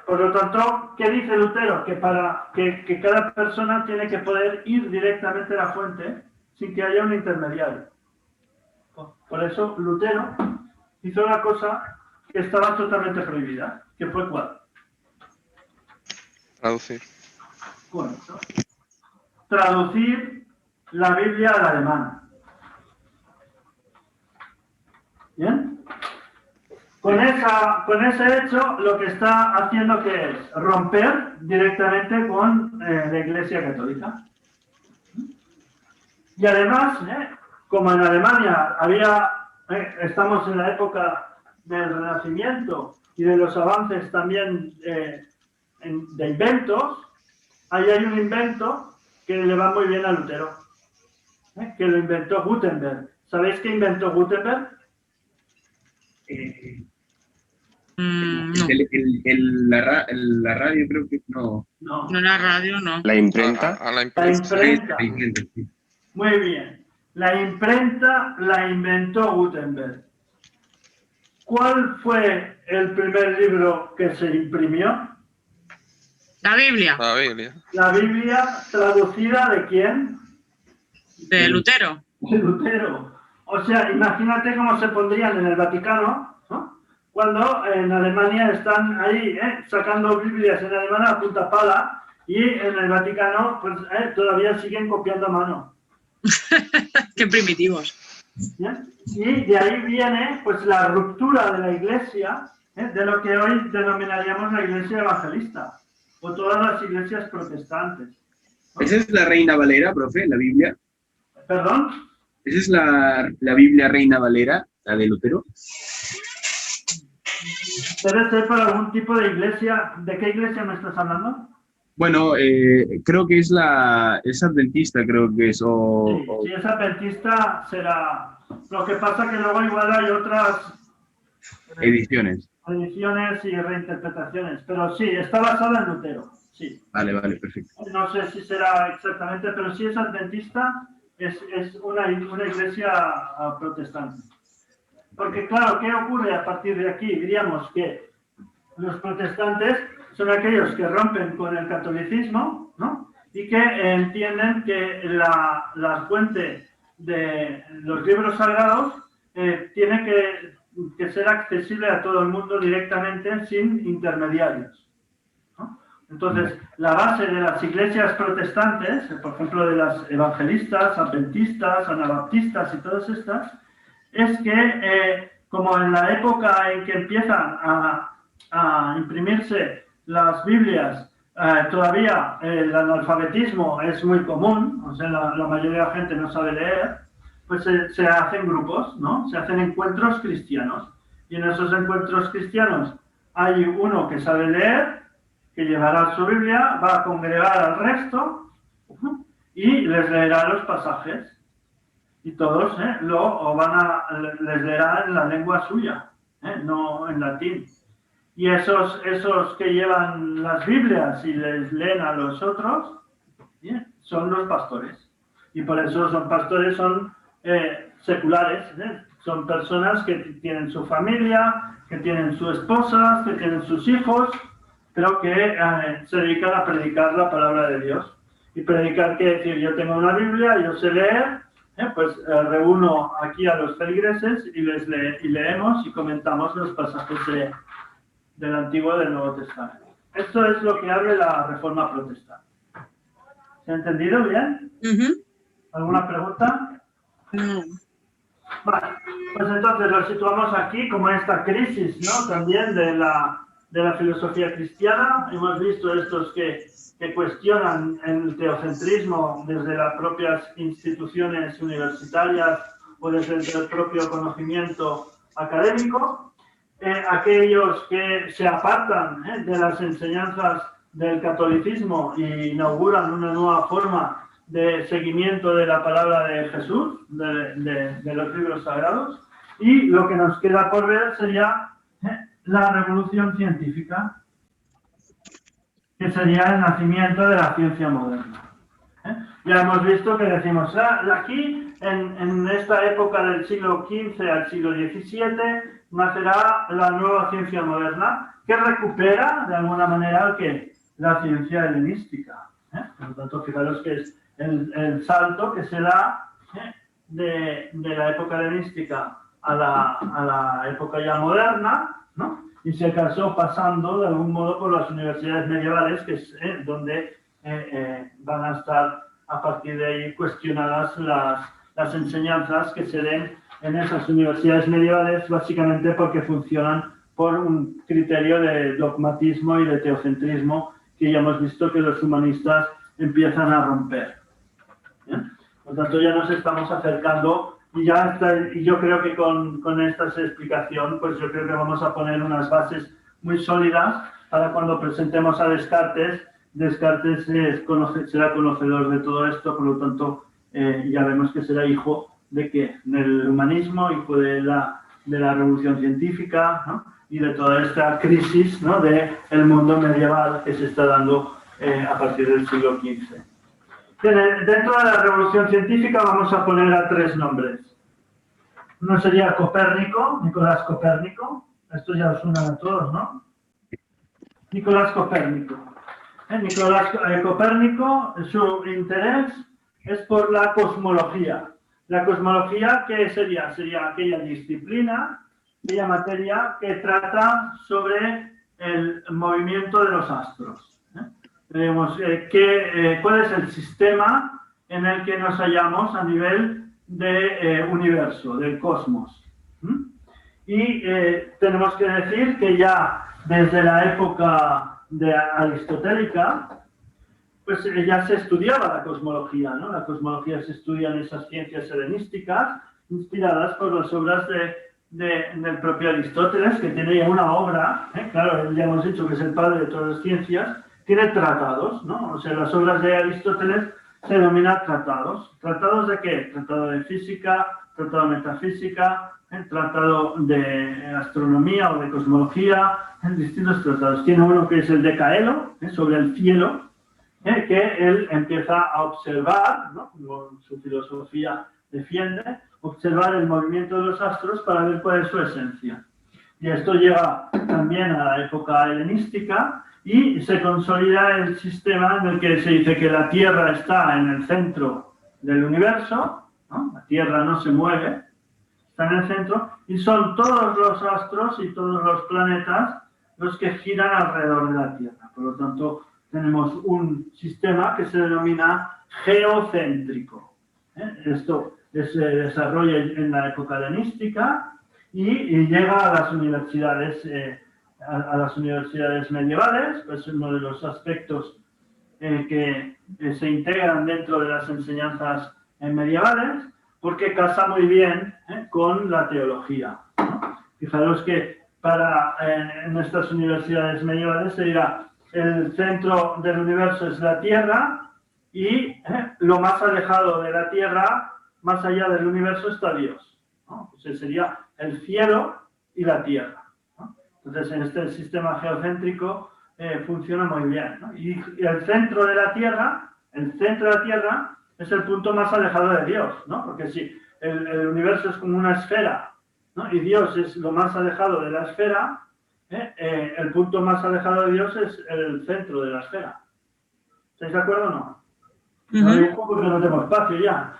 Por lo tanto, ¿qué dice Lutero? Que para que cada persona tiene que poder ir directamente a la fuente sin que haya un intermediario. Por eso Lutero hizo una cosa que estaba totalmente prohibida, que fue ¿cuál? Traducir. Bueno, traducir la Biblia al alemán. ¿Bien? Con ese hecho, lo que está haciendo que es romper directamente con la Iglesia Católica. Y además, como en Alemania estamos en la época del Renacimiento y de los avances también de inventos, ahí hay un invento que le va muy bien a Lutero, que lo inventó Gutenberg. ¿Sabéis qué inventó Gutenberg? No. La radio creo que no. No la radio, no. La imprenta. A la La imprenta. imprenta. La imprenta, sí. Muy bien. La imprenta la inventó Gutenberg. ¿Cuál fue el primer libro que se imprimió? La Biblia, La Biblia. La Biblia traducida ¿de quién? de Lutero. De Lutero. O sea, imagínate cómo se pondrían en el Vaticano, ¿no? Cuando en Alemania están ahí sacando Biblias en alemán a punta pala y en el Vaticano pues todavía siguen copiando a mano. Qué primitivos. ¿Bien? Y de ahí viene pues la ruptura de la Iglesia, de lo que hoy denominaríamos la Iglesia evangelista o todas las iglesias protestantes, ¿no? ¿Esa es la Reina Valera, profe, la Biblia? ¿Perdón? ¿Esa es la Biblia Reina Valera, la de Lutero? Debe ser para algún tipo de iglesia. ¿De qué iglesia me estás hablando? Bueno, creo que es adventista, creo que es. Si es adventista será. Lo que pasa que luego igual hay otras Ediciones. y reinterpretaciones. Pero sí, está basada en Lutero. Sí. Vale, perfecto. No sé si será exactamente, pero si es adventista, es una iglesia protestante. Porque claro, ¿qué ocurre a partir de aquí? Diríamos que los protestantes son aquellos que rompen con el catolicismo, ¿no? Y que entienden que la fuente de los libros sagrados tiene que ser accesible a todo el mundo directamente sin intermediarios, ¿no? Entonces, la base de las iglesias protestantes, por ejemplo de las evangelistas, adventistas, anabaptistas y todas estas, es que como en la época en que empiezan a imprimirse las Biblias, todavía el analfabetismo es muy común, o sea, la mayoría de la gente no sabe leer, pues se hacen grupos, ¿no? Se hacen encuentros cristianos. Y en esos encuentros cristianos hay uno que sabe leer, que llevará su Biblia, va a congregar al resto y les leerá los pasajes. Y todos les leerá en la lengua suya, no en latín. Y esos que llevan las Biblias y les leen a los otros, son los pastores. Y por eso son pastores, son seculares, son personas que tienen su familia, que tienen sus esposas, que tienen sus hijos, pero que se dedican a predicar la palabra de Dios. Y predicar quiere decir, yo tengo una Biblia, yo sé leer, pues reúno aquí a los feligreses y leemos y comentamos los pasajes del Antiguo y del Nuevo Testamento. Esto es lo que abre la Reforma Protestante. ¿Se ha entendido bien? ¿Alguna pregunta? Vale, pues entonces lo situamos aquí como esta crisis, ¿no? También de la filosofía cristiana. Hemos visto estos que cuestionan el teocentrismo desde las propias instituciones universitarias o desde el propio conocimiento académico. Aquellos que se apartan de las enseñanzas del catolicismo e inauguran una nueva forma de seguimiento de la palabra de Jesús, de los libros sagrados. Y lo que nos queda por ver sería la revolución científica, que sería el nacimiento de la ciencia moderna. Ya hemos visto que decimos, aquí, en esta época del siglo XV al siglo XVII, nacerá la nueva ciencia moderna, que recupera, de alguna manera, la ciencia helenística. Por lo tanto, fijaros que es el salto que se da de la época helenística a la época ya moderna, ¿no? Y se casó pasando de algún modo por las universidades medievales, que es donde van a estar a partir de ahí cuestionadas las enseñanzas que se den en esas universidades medievales, básicamente porque funcionan por un criterio de dogmatismo y de teocentrismo que ya hemos visto que los humanistas empiezan a romper. ¿Bien? Por lo tanto, ya nos estamos acercando y yo creo que con esta explicación, pues yo creo que vamos a poner unas bases muy sólidas para cuando presentemos a Descartes. Descartes será conocedor de todo esto, por lo tanto, ya vemos que será hijo de ¿qué? Del humanismo, hijo de la revolución científica, ¿no? Y de toda esta crisis, ¿no? del mundo medieval que se está dando a partir del siglo XV. Dentro de la revolución científica vamos a poner a 3 nombres. Uno sería Copérnico, Nicolás Copérnico. Esto ya os suena a todos, ¿no? Nicolás Copérnico. Nicolás Copérnico, su interés es por la cosmología. La cosmología, ¿qué sería? Sería aquella disciplina, aquella materia que trata sobre el movimiento de los astros. ¿Cuál es el sistema en el que nos hallamos a nivel de universo, del cosmos? Y tenemos que decir que ya desde la época aristotélica, pues ya se estudiaba la cosmología, ¿no? La cosmología se estudia en esas ciencias helenísticas, inspiradas por las obras del propio Aristóteles, que tiene ya una obra, claro, ya hemos dicho que es el padre de todas las ciencias, tiene tratados, ¿no? O sea, las obras de Aristóteles se denominan tratados. ¿Tratados de qué? Tratado de física, tratado de metafísica, tratado de astronomía o de cosmología, en distintos tratados. Tiene uno que es el de Caelo, sobre el cielo, que él empieza a observar, ¿no? Como su filosofía defiende, observar el movimiento de los astros para ver cuál es su esencia. Y esto llega también a la época helenística y se consolida el sistema en el que se dice que la Tierra está en el centro del universo, ¿no? La Tierra no se mueve, está en el centro, y son todos los astros y todos los planetas los que giran alrededor de la Tierra. Por lo tanto, tenemos un sistema que se denomina geocéntrico. Esto se desarrolla en la época helenística y llega a las universidades medievales, pues uno de los aspectos que se integran dentro de las enseñanzas medievales, porque casa muy bien con la teología, ¿no? Fijaros que en estas universidades medievales se dirá el centro del universo es la Tierra y lo más alejado de la Tierra, más allá del universo, está Dios, ¿no? O sea, sería el cielo y la Tierra, ¿no? Entonces, en este sistema geocéntrico funciona muy bien, ¿no? Y el centro de la Tierra es el punto más alejado de Dios, ¿no? Porque si el universo es como una esfera, ¿no? Y Dios es lo más alejado de la esfera, el punto más alejado de Dios es el centro de la esfera. ¿Estáis de acuerdo o no? No lo digo porque no tengo espacio ya.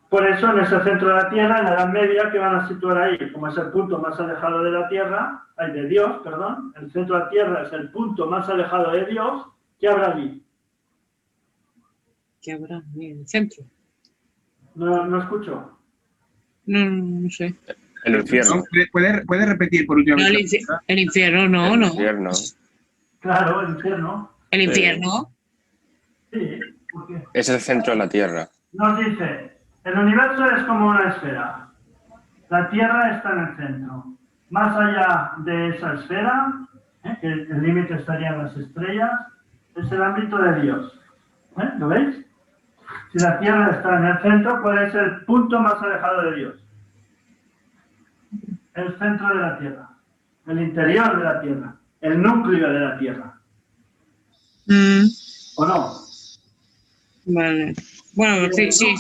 Por eso en ese centro de la Tierra, en la Edad Media, ¿qué van a situar ahí? Como es el punto más alejado de la Tierra, de Dios, perdón, el centro de la Tierra es el punto más alejado de Dios, ¿qué habrá allí? ¿Qué habrá en el centro? No escucho. No sé. El infierno. ¿Puede repetir por última No, vez? el infierno, no, El no. infierno. Claro, el infierno. El infierno. Sí, porque Es el centro de la Tierra. nos dice, el universo es como una esfera. La Tierra está en el centro. Más allá de esa esfera, que el límite estaría en las estrellas, es el ámbito de Dios. ¿Lo veis? Si la Tierra está en el centro, ¿cuál es el punto más alejado de Dios? El centro de la Tierra, el interior de la Tierra, el núcleo de la Tierra. ¿O no? Vale. Bueno, sí, sí.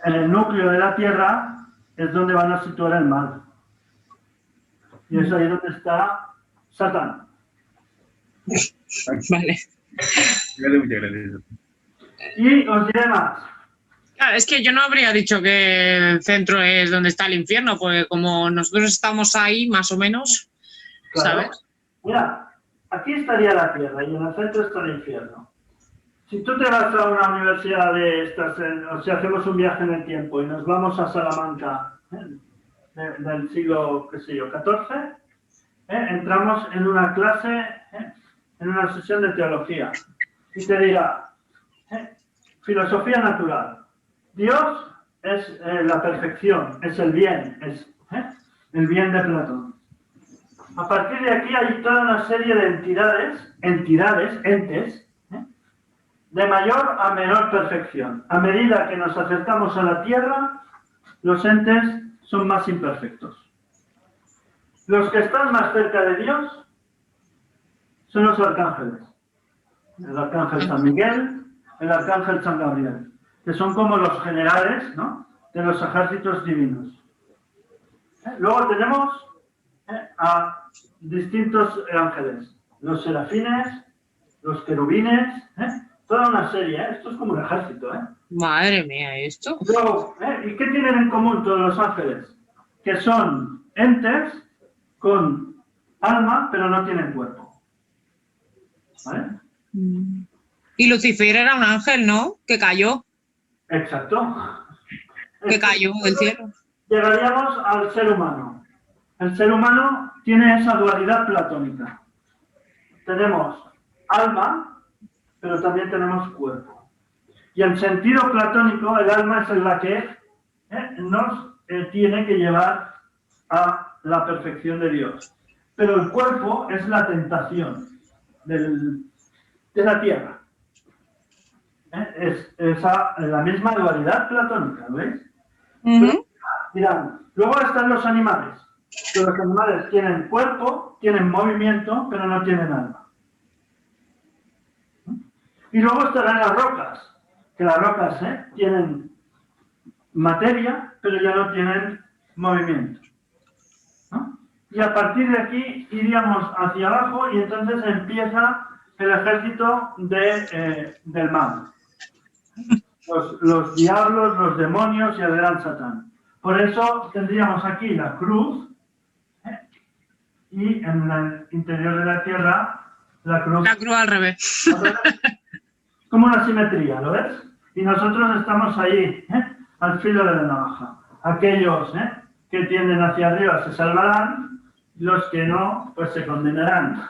En el núcleo de la Tierra es donde van a situar el mal. Y es ahí donde está Satán. Vale. Muchas gracias. Y os diré más. Claro, es que yo no habría dicho que el centro es donde está el infierno, porque como nosotros estamos ahí, más o menos, Claro. ¿sabes? Mira, aquí estaría la Tierra y en el centro está el infierno. Si tú te vas a una universidad de estas, o sea, hacemos un viaje en el tiempo y nos vamos a Salamanca del siglo, qué sé yo, XIV, entramos en una clase, en una sesión de teología y te dirá, filosofía natural. Dios es la perfección, es el bien, es el bien de Platón. A partir de aquí hay toda una serie de entes, de mayor a menor perfección. A medida que nos acercamos a la Tierra, los entes son más imperfectos. Los que están más cerca de Dios son los arcángeles. El arcángel San Miguel, el arcángel San Gabriel, que son como los generales, ¿no?, de los ejércitos divinos. Luego tenemos a distintos ángeles, los serafines, los querubines, toda una serie, esto es como un ejército. Madre mía, ¿esto? Luego, ¿y qué tienen en común todos los ángeles? Que son entes con alma, pero no tienen cuerpo. ¿Vale? Y Lucifer era un ángel, ¿no? Que cayó. Exacto. Que cayó del cielo. Llegaríamos al ser humano. El ser humano tiene esa dualidad platónica. Tenemos alma, pero también tenemos cuerpo. Y en sentido platónico, el alma es la que nos tiene que llevar a la perfección de Dios. Pero el cuerpo es la tentación de la tierra. Es la misma dualidad platónica, ¿lo veis? Dirán, luego están los animales. Que los animales tienen cuerpo, tienen movimiento, pero no tienen alma. Y luego estarán las rocas, que las rocas tienen materia, pero ya no tienen movimiento. ¿No? Y a partir de aquí iríamos hacia abajo y entonces empieza el ejército del mal. Los diablos, los demonios y el gran Satán. Por eso tendríamos aquí la cruz y en el interior de la tierra la cruz. La cruz al revés. Como una simetría, ¿lo ves? Y nosotros estamos ahí, al filo de la navaja. Aquellos que tienden hacia arriba se salvarán, los que no, pues se condenarán.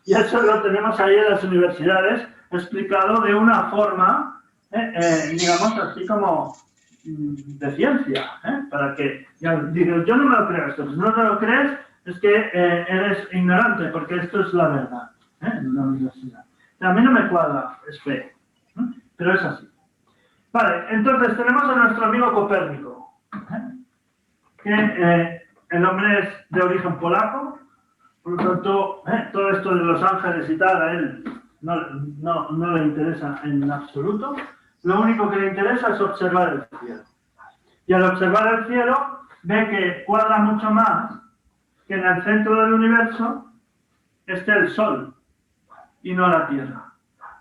Y eso lo tenemos ahí en las universidades explicado de una forma, digamos así como de ciencia, para que digo, yo no me lo creo esto. Pues no te lo crees, es que eres ignorante, porque esto es la verdad en una universidad. A mí no me cuadra, es feo, pero es así. Vale, entonces tenemos a nuestro amigo Copérnico, que el hombre es de origen polaco, por lo tanto, todo esto de los ángeles y tal, a él no le interesa en absoluto. Lo único que le interesa es observar el cielo. Y al observar el cielo, ve que cuadra mucho más que en el centro del universo esté el Sol y no la Tierra.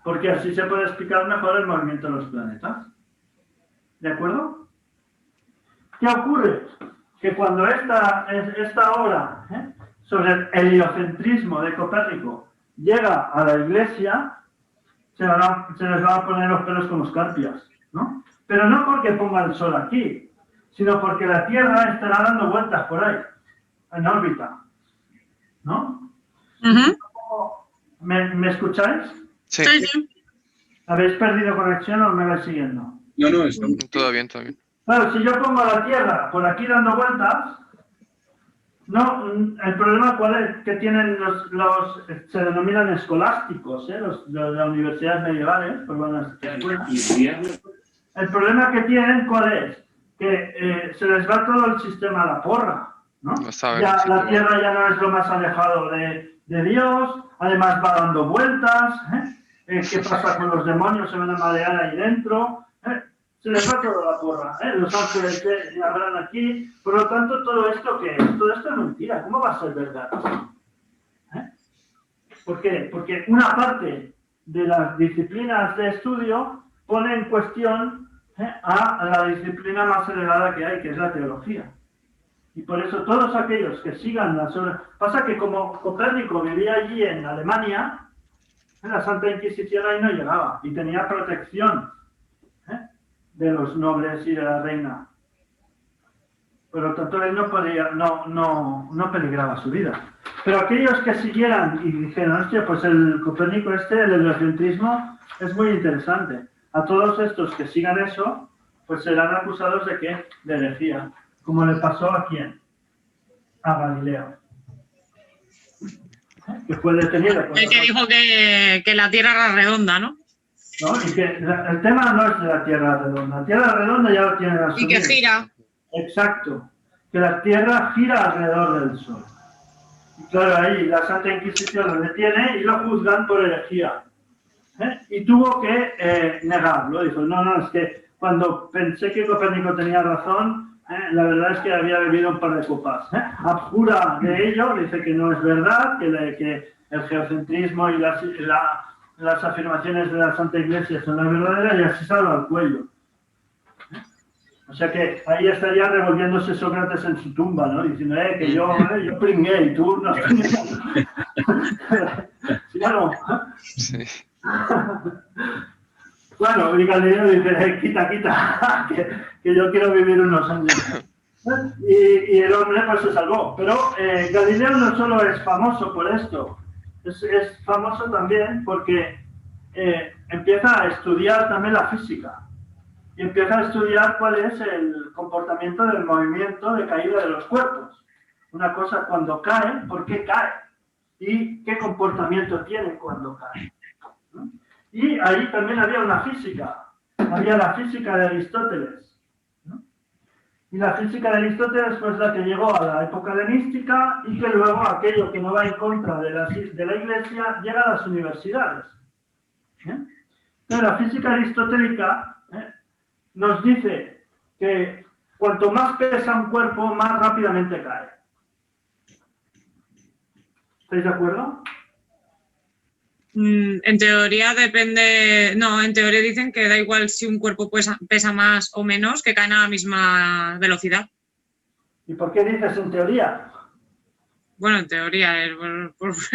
Porque así se puede explicar mejor el movimiento de los planetas. ¿De acuerdo? ¿Qué ocurre? Que cuando esta obra sobre el heliocentrismo de Copérnico llega a la Iglesia, se les va a poner los pelos como escarpias, ¿no? Pero no porque ponga el Sol aquí, sino porque la Tierra estará dando vueltas por ahí, en órbita, ¿no? ¿Me escucháis? Sí, ¿Habéis perdido conexión o me vais siguiendo? No, está todo bien, todo bien. Claro, si yo pongo la Tierra por aquí dando vueltas, no, el problema cuál es, que tienen se denominan escolásticos, los de las universidades medievales, pues bueno, el problema que tienen cuál es, que se les va todo el sistema a la porra, ¿no? Ya, la Tierra ya no es lo más alejado de Dios, además va dando vueltas, ¿qué pasa con los demonios? Se van a marear ahí dentro, se les va todo a la porra, los ángeles que habrán aquí, por lo tanto, ¿todo esto qué es? Todo esto es mentira, ¿cómo va a ser verdad? ¿Por qué? Porque una parte de las disciplinas de estudio pone en cuestión a la disciplina más elevada que hay, que es la teología. Y por eso todos aquellos que sigan las obras... Pasa que como Copérnico vivía allí en Alemania, la Santa Inquisición ahí no llegaba y tenía protección de los nobles y de la reina. Por lo tanto, él no podía, no peligraba su vida. Pero aquellos que siguieran y dijeron, hostia, pues el Copérnico el heliocentrismo, es muy interesante. A todos estos que sigan eso, pues serán acusados de ¿qué? De herejía. Como le pasó a quién? A Galileo. Que fue detenido. El que dijo que la Tierra era redonda, ¿no? ¿No? Y que el tema no es de la Tierra redonda. La Tierra redonda ya lo tiene la Y que gira. Exacto. Que la Tierra gira alrededor del Sol. Y claro, ahí la Santa Inquisición lo detiene y lo juzgan por herejía. Y tuvo que negarlo. Dijo, no, es que cuando pensé que Copérnico tenía razón, la verdad es que había bebido un par de copas. Abjura de ello, dice que no es verdad, que el geocentrismo y las afirmaciones de la Santa Iglesia son las verdaderas y así salva al cuello. O sea que ahí estaría revolviéndose Sócrates en su tumba, ¿no? Diciendo, que yo pringué y tú no has pringado. ¿Sí o no? Sí. Bueno, y Galileo dice, quita, que yo quiero vivir unos años. Y el hombre pues se salvó. Pero Galileo no solo es famoso por esto, es famoso también porque empieza a estudiar también la física. Y empieza a estudiar cuál es el comportamiento del movimiento de caída de los cuerpos. Una cosa cuando cae, ¿por qué cae? Y qué comportamiento tiene cuando cae. Y ahí también había una física. Había la física de Aristóteles. Y la física de Aristóteles fue la que llegó a la época helenística y que luego aquello que no va en contra de la Iglesia llega a las universidades. Entonces la física aristotélica nos dice que cuanto más pesa un cuerpo, más rápidamente cae. ¿Estáis de acuerdo? En teoría depende... No, en teoría dicen que da igual si un cuerpo pesa más o menos, que caen a la misma velocidad. ¿Y por qué dices en teoría? Bueno, en teoría,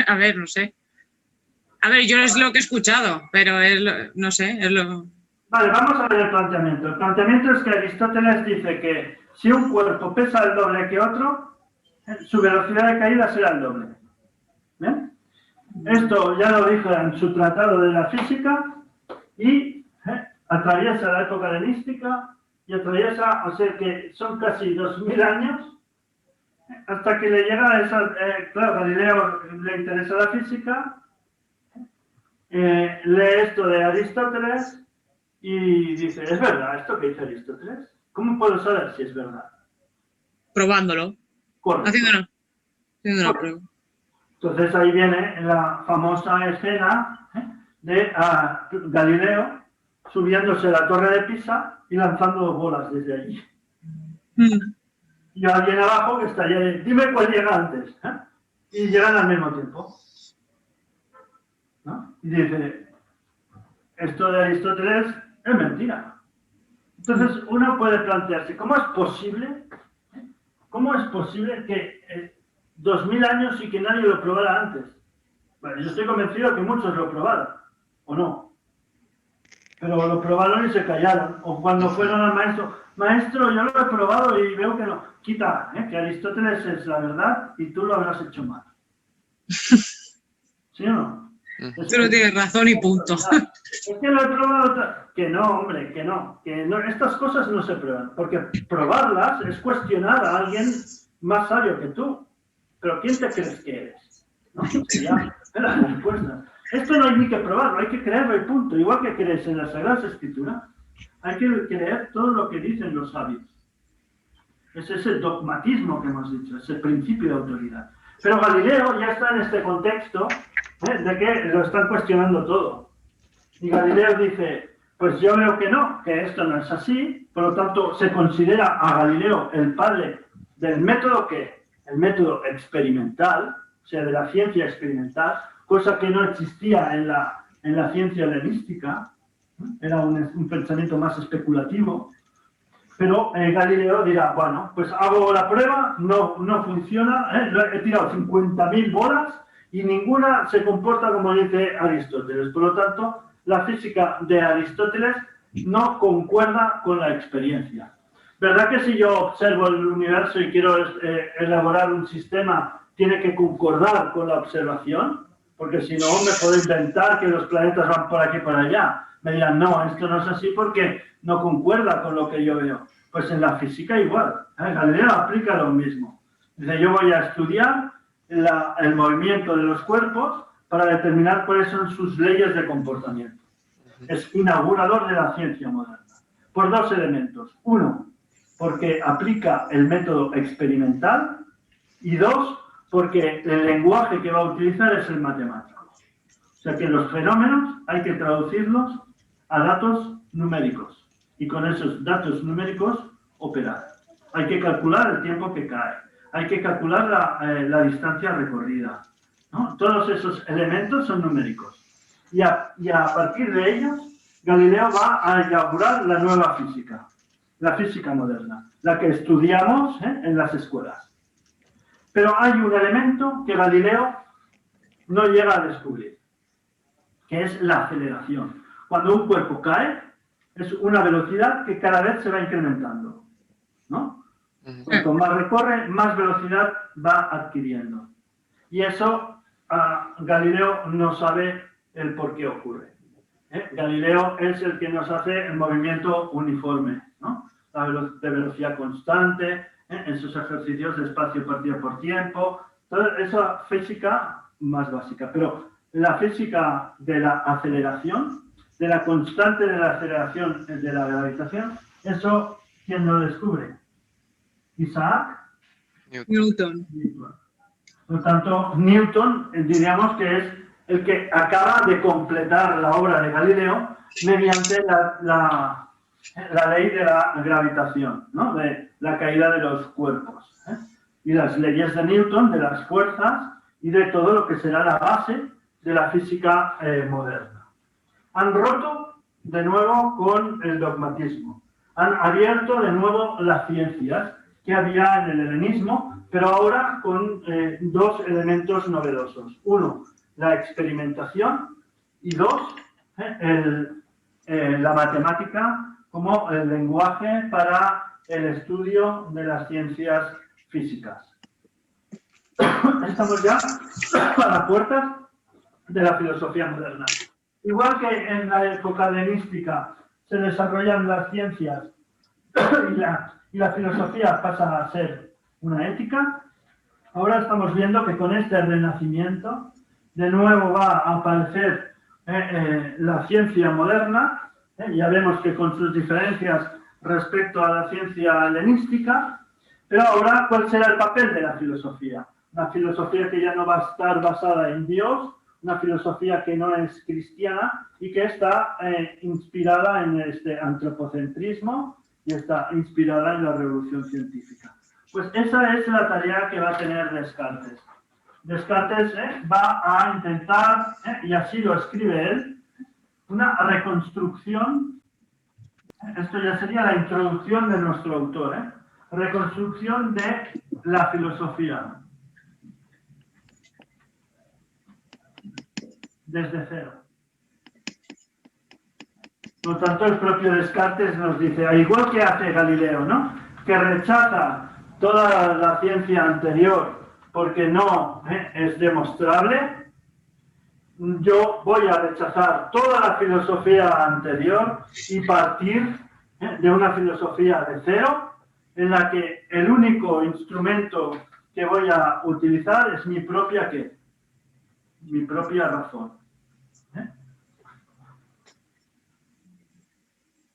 a ver, no sé. A ver, yo es lo que he escuchado, pero no sé, es lo... Vale, vamos a ver el planteamiento. El planteamiento es que Aristóteles dice que si un cuerpo pesa el doble que otro, su velocidad de caída será el doble. ¿Bien? Esto ya lo dijo en su tratado de la física y atraviesa la época helenística y atraviesa, o sea que son casi 2000 años hasta que le llega a esa... claro, Galileo le interesa la física, lee esto de Aristóteles y dice, ¿es verdad esto que dice Aristóteles? ¿Cómo puedo saber si es verdad? Probándolo. Correcto. Haciendo una prueba. Entonces ahí viene la famosa escena de Galileo subiéndose a la torre de Pisa y lanzando bolas desde allí. Y alguien abajo que está allí, dime cuál llega antes. Y llegan al mismo tiempo. ¿No? Y dice, esto de Aristóteles es mentira. Entonces, uno puede plantearse, ¿cómo es posible que 2000 años y que nadie lo probara antes? Bueno, yo estoy convencido que muchos lo probaron, ¿o no? Pero lo probaron y se callaron. O cuando fueron al maestro, yo lo he probado y veo que no. Quita, que Aristóteles es la verdad y tú lo habrás hecho mal. ¿Sí o no? Tú no tienes razón y punto. Es que lo he probado. Que no, hombre, que no. Estas cosas no se prueban. Porque probarlas es cuestionar a alguien más sabio que tú. Pero ¿quién te crees que eres? ¿No? Ya, las respuestas. Esto no hay ni que probarlo, hay que creerlo y punto. Igual que crees en las Sagradas Escrituras, hay que creer todo lo que dicen los sabios. Ese es el dogmatismo que hemos dicho, es el principio de autoridad. Pero Galileo ya está en este contexto de que lo están cuestionando todo. Y Galileo dice, pues yo veo que no, que esto no es así, por lo tanto se considera a Galileo el padre del método el método experimental, o sea, de la ciencia experimental, cosa que no existía en la ciencia helenística, era un pensamiento más especulativo, pero Galileo dirá, bueno, pues hago la prueba, no funciona, he tirado 50.000 bolas y ninguna se comporta como dice Aristóteles, por lo tanto, la física de Aristóteles no concuerda con la experiencia. ¿Verdad que si yo observo el universo y quiero elaborar un sistema, tiene que concordar con la observación? Porque si no, me puedo inventar que los planetas van por aquí y por allá. Me dirán, no, esto no es así porque no concuerda con lo que yo veo. Pues en la física igual. Galileo aplica lo mismo. Dice, yo voy a estudiar el movimiento de los cuerpos para determinar cuáles son sus leyes de comportamiento. Es inaugurador de la ciencia moderna. Por dos elementos. Uno, porque aplica el método experimental. Y dos, porque el lenguaje que va a utilizar es el matemático. O sea que los fenómenos hay que traducirlos a datos numéricos. Y con esos datos numéricos operar. Hay que calcular el tiempo que cae. Hay que calcular la distancia recorrida, ¿no? Todos esos elementos son numéricos. Y a partir de ellos, Galileo va a inaugurar la nueva física. La física moderna. La que estudiamos en las escuelas. Pero hay un elemento que Galileo no llega a descubrir, que es la aceleración. Cuando un cuerpo cae, es una velocidad que cada vez se va incrementando, ¿no? Cuanto más recorre, más velocidad va adquiriendo. Y eso Galileo no sabe el por qué ocurre. Galileo es el que nos hace el movimiento uniforme, ¿no? De velocidad constante, en sus ejercicios de espacio partido por tiempo, toda esa física más básica. Pero la física de la aceleración, de la constante de la aceleración de la gravitación, eso, ¿quién lo descubre? Isaac Newton. Por lo tanto, Newton, diríamos que es el que acaba de completar la obra de Galileo mediante la ley de la gravitación, ¿no? De la caída de los cuerpos, y las leyes de Newton, de las fuerzas y de todo lo que será la base de la física moderna. Han roto de nuevo con el dogmatismo, han abierto de nuevo las ciencias que había en el helenismo, pero ahora con dos elementos novedosos. Uno, la experimentación, y dos, la matemática como el lenguaje para el estudio de las ciencias físicas. Estamos ya a las puertas de la filosofía moderna. Igual que en la época helenística se desarrollan las ciencias y la filosofía pasa a ser una ética, ahora estamos viendo que con este renacimiento de nuevo va a aparecer la ciencia moderna. Ya vemos que con sus diferencias respecto a la ciencia helenística, pero ahora, ¿cuál será el papel de la filosofía? Una filosofía que ya no va a estar basada en Dios, una filosofía que no es cristiana y que está inspirada en este antropocentrismo y está inspirada en la revolución científica. Pues esa es la tarea que va a tener Descartes. Descartes va a intentar, y así lo escribe él, una reconstrucción Esto ya sería la introducción de nuestro autor, ¿eh? Reconstrucción de la filosofía. Desde cero. Por lo tanto, el propio Descartes nos dice, al igual que hace Galileo, ¿no? Que rechaza toda la ciencia anterior porque no es demostrable, yo voy a rechazar toda la filosofía anterior y partir de una filosofía de cero, en la que el único instrumento que voy a utilizar es mi propia ¿qué? Mi propia razón.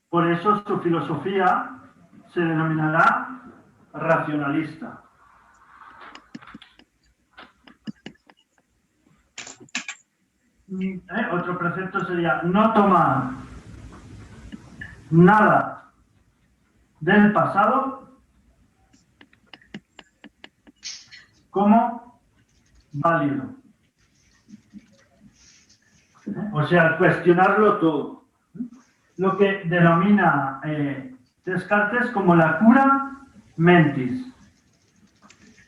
Por eso su filosofía se denominará racionalista. Otro precepto sería no tomar nada del pasado como válido. O sea, cuestionarlo todo. Lo que denomina Descartes como la cura mentis,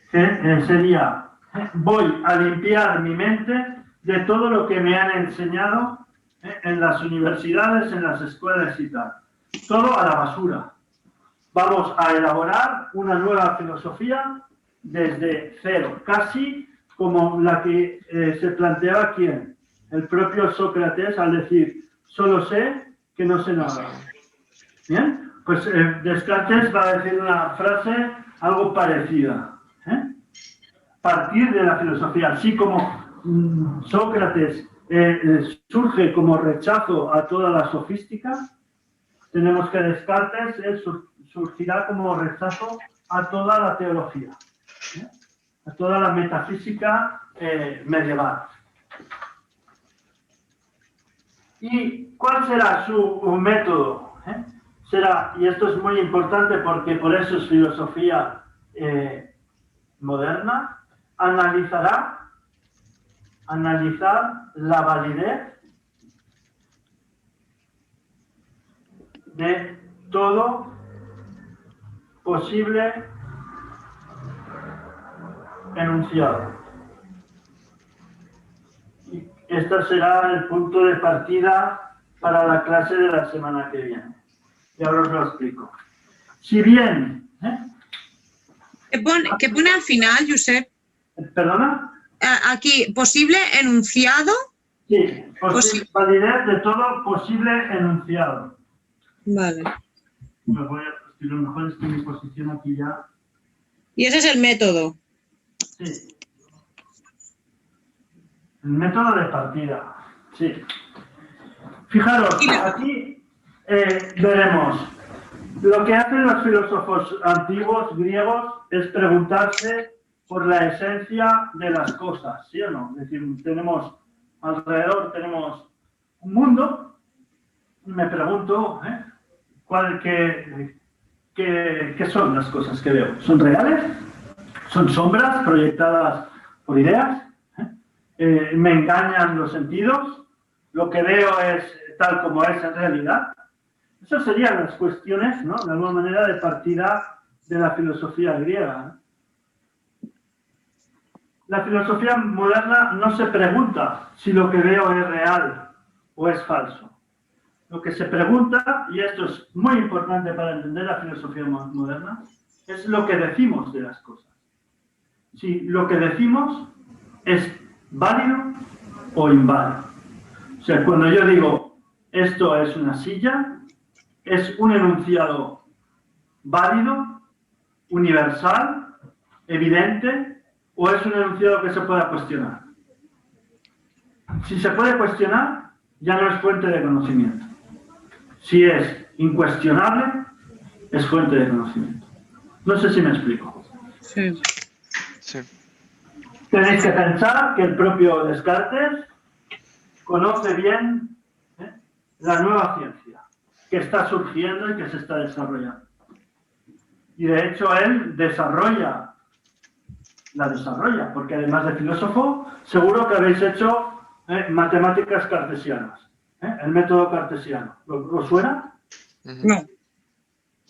que sería voy a limpiar mi mente de todo lo que me han enseñado en las universidades, en las escuelas y tal. Todo a la basura. Vamos a elaborar una nueva filosofía desde cero, casi como la que se planteaba ¿quién? El propio Sócrates al decir, solo sé que no sé nada. ¿Bien? Pues Descartes va a decir una frase algo parecida. Partir de la filosofía, así como Sócrates surge como rechazo a toda la sofística, tenemos que Descartes surgirá como rechazo a toda la teología, a toda la metafísica medieval. ¿Y cuál será su método? Será, y esto es muy importante porque por eso es filosofía moderna, analizar la validez de todo posible enunciado. Y este será el punto de partida para la clase de la semana que viene. Y ahora os lo explico. Si bien... ¿Qué pone al final, Josep? ¿Perdona? Aquí, posible enunciado. Sí, validez de todo posible enunciado. Vale. Lo mejor es que mi posición aquí ya... Y ese es el método. Sí. El método de partida. Sí. Fijaros, aquí veremos. Lo que hacen los filósofos antiguos griegos es preguntarse por la esencia de las cosas, ¿sí o no? Es decir, alrededor tenemos un mundo y me pregunto, ¿qué son las cosas que veo? ¿Son reales? ¿Son sombras proyectadas por ideas? ¿Me engañan los sentidos? ¿Lo que veo es tal como es en realidad? Esas serían las cuestiones, ¿no? De alguna manera de partida de la filosofía griega, ¿no? La filosofía moderna no se pregunta si lo que veo es real o es falso. Lo que se pregunta, y esto es muy importante para entender la filosofía moderna, es lo que decimos de las cosas. Si lo que decimos es válido o inválido. O sea, cuando yo digo esto es una silla, es un enunciado válido, universal, evidente, o es un enunciado que se pueda cuestionar. Si se puede cuestionar, ya no es fuente de conocimiento. Si es incuestionable, es fuente de conocimiento. No sé si me explico. Sí. Sí. Tenéis que pensar que el propio Descartes conoce bien la nueva ciencia que está surgiendo y que se está desarrollando. Y de hecho él la desarrolla, porque además de filósofo, seguro que habéis hecho matemáticas cartesianas, el método cartesiano. ¿Os suena? Ujú. No.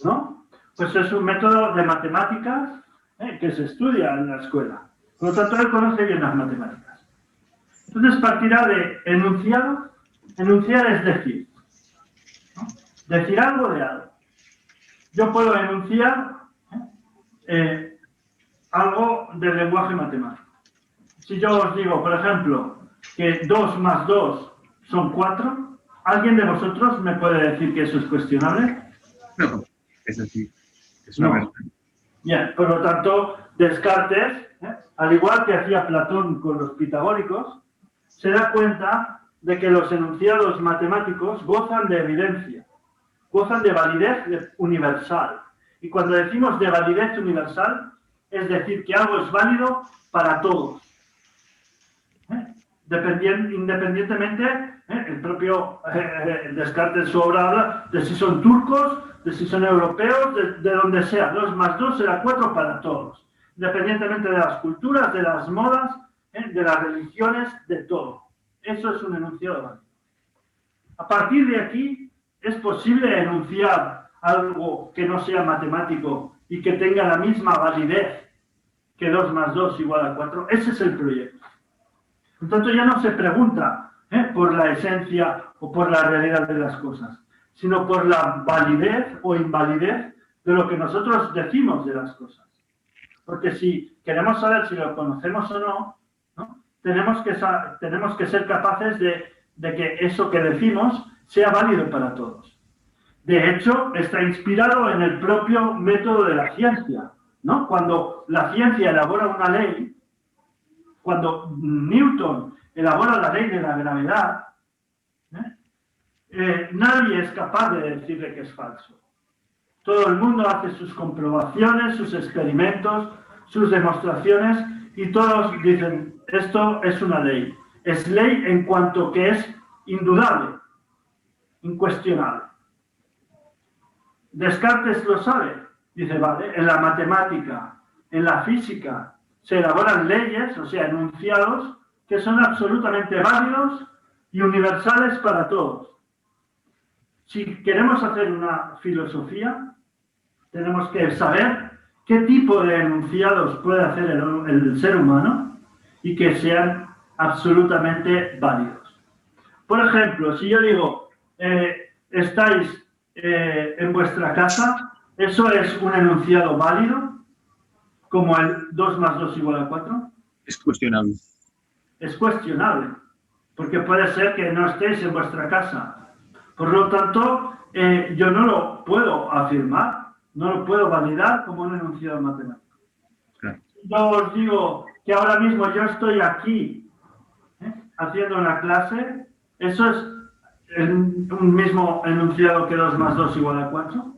¿No? Pues es un método de matemáticas que se estudia en la escuela. Por lo tanto, él conoce bien las matemáticas. Entonces partirá de enunciado. Enunciar es decir. ¿No? Decir algo de algo. Yo puedo enunciar algo del lenguaje matemático. Si yo os digo, por ejemplo, que 2 más 2 son 4, ¿alguien de vosotros me puede decir que eso es cuestionable? No, es así. Es una No. verdad. Bien, por lo tanto, Descartes, al igual que hacía Platón con los pitagóricos, se da cuenta de que los enunciados matemáticos gozan de evidencia, gozan de validez universal. Y cuando decimos de validez universal, es decir, que algo es válido para todos. Independientemente, el propio Descartes en su obra habla de si son turcos, de si son europeos, de donde sea. 2 más 2 será 4 para todos. Independientemente de las culturas, de las modas, de las religiones, de todo. Eso es un enunciado válido. A partir de aquí, es posible enunciar algo que no sea matemático y que tenga la misma validez que 2 más 2 igual a 4. Ese es el proyecto. Por tanto, ya no se pregunta por la esencia o por la realidad de las cosas, sino por la validez o invalidez de lo que nosotros decimos de las cosas. Porque si queremos saber si lo conocemos o no, tenemos que ser capaces de que eso que decimos sea válido para todos. De hecho, está inspirado en el propio método de la ciencia, ¿no? Cuando la ciencia elabora una ley, cuando Newton elabora la ley de la gravedad, nadie es capaz de decirle que es falso. Todo el mundo hace sus comprobaciones, sus experimentos, sus demostraciones y todos dicen, esto es una ley. Es ley en cuanto que es indudable, incuestionable. Descartes lo sabe. Dice, vale, en la matemática, en la física, se elaboran leyes, o sea, enunciados, que son absolutamente válidos y universales para todos. Si queremos hacer una filosofía, tenemos que saber qué tipo de enunciados puede hacer el ser humano y que sean absolutamente válidos. Por ejemplo, si yo digo, estáis en vuestra casa, ¿eso es un enunciado válido? Como el 2 más 2 igual a 4. Es cuestionable. Es cuestionable, porque puede ser que no estéis en vuestra casa. Por lo tanto, yo no lo puedo afirmar, no lo puedo validar como un enunciado matemático. Claro. Yo os digo que ahora mismo yo estoy aquí haciendo una clase, ¿eso es un mismo enunciado que 2 más 2 igual a 4?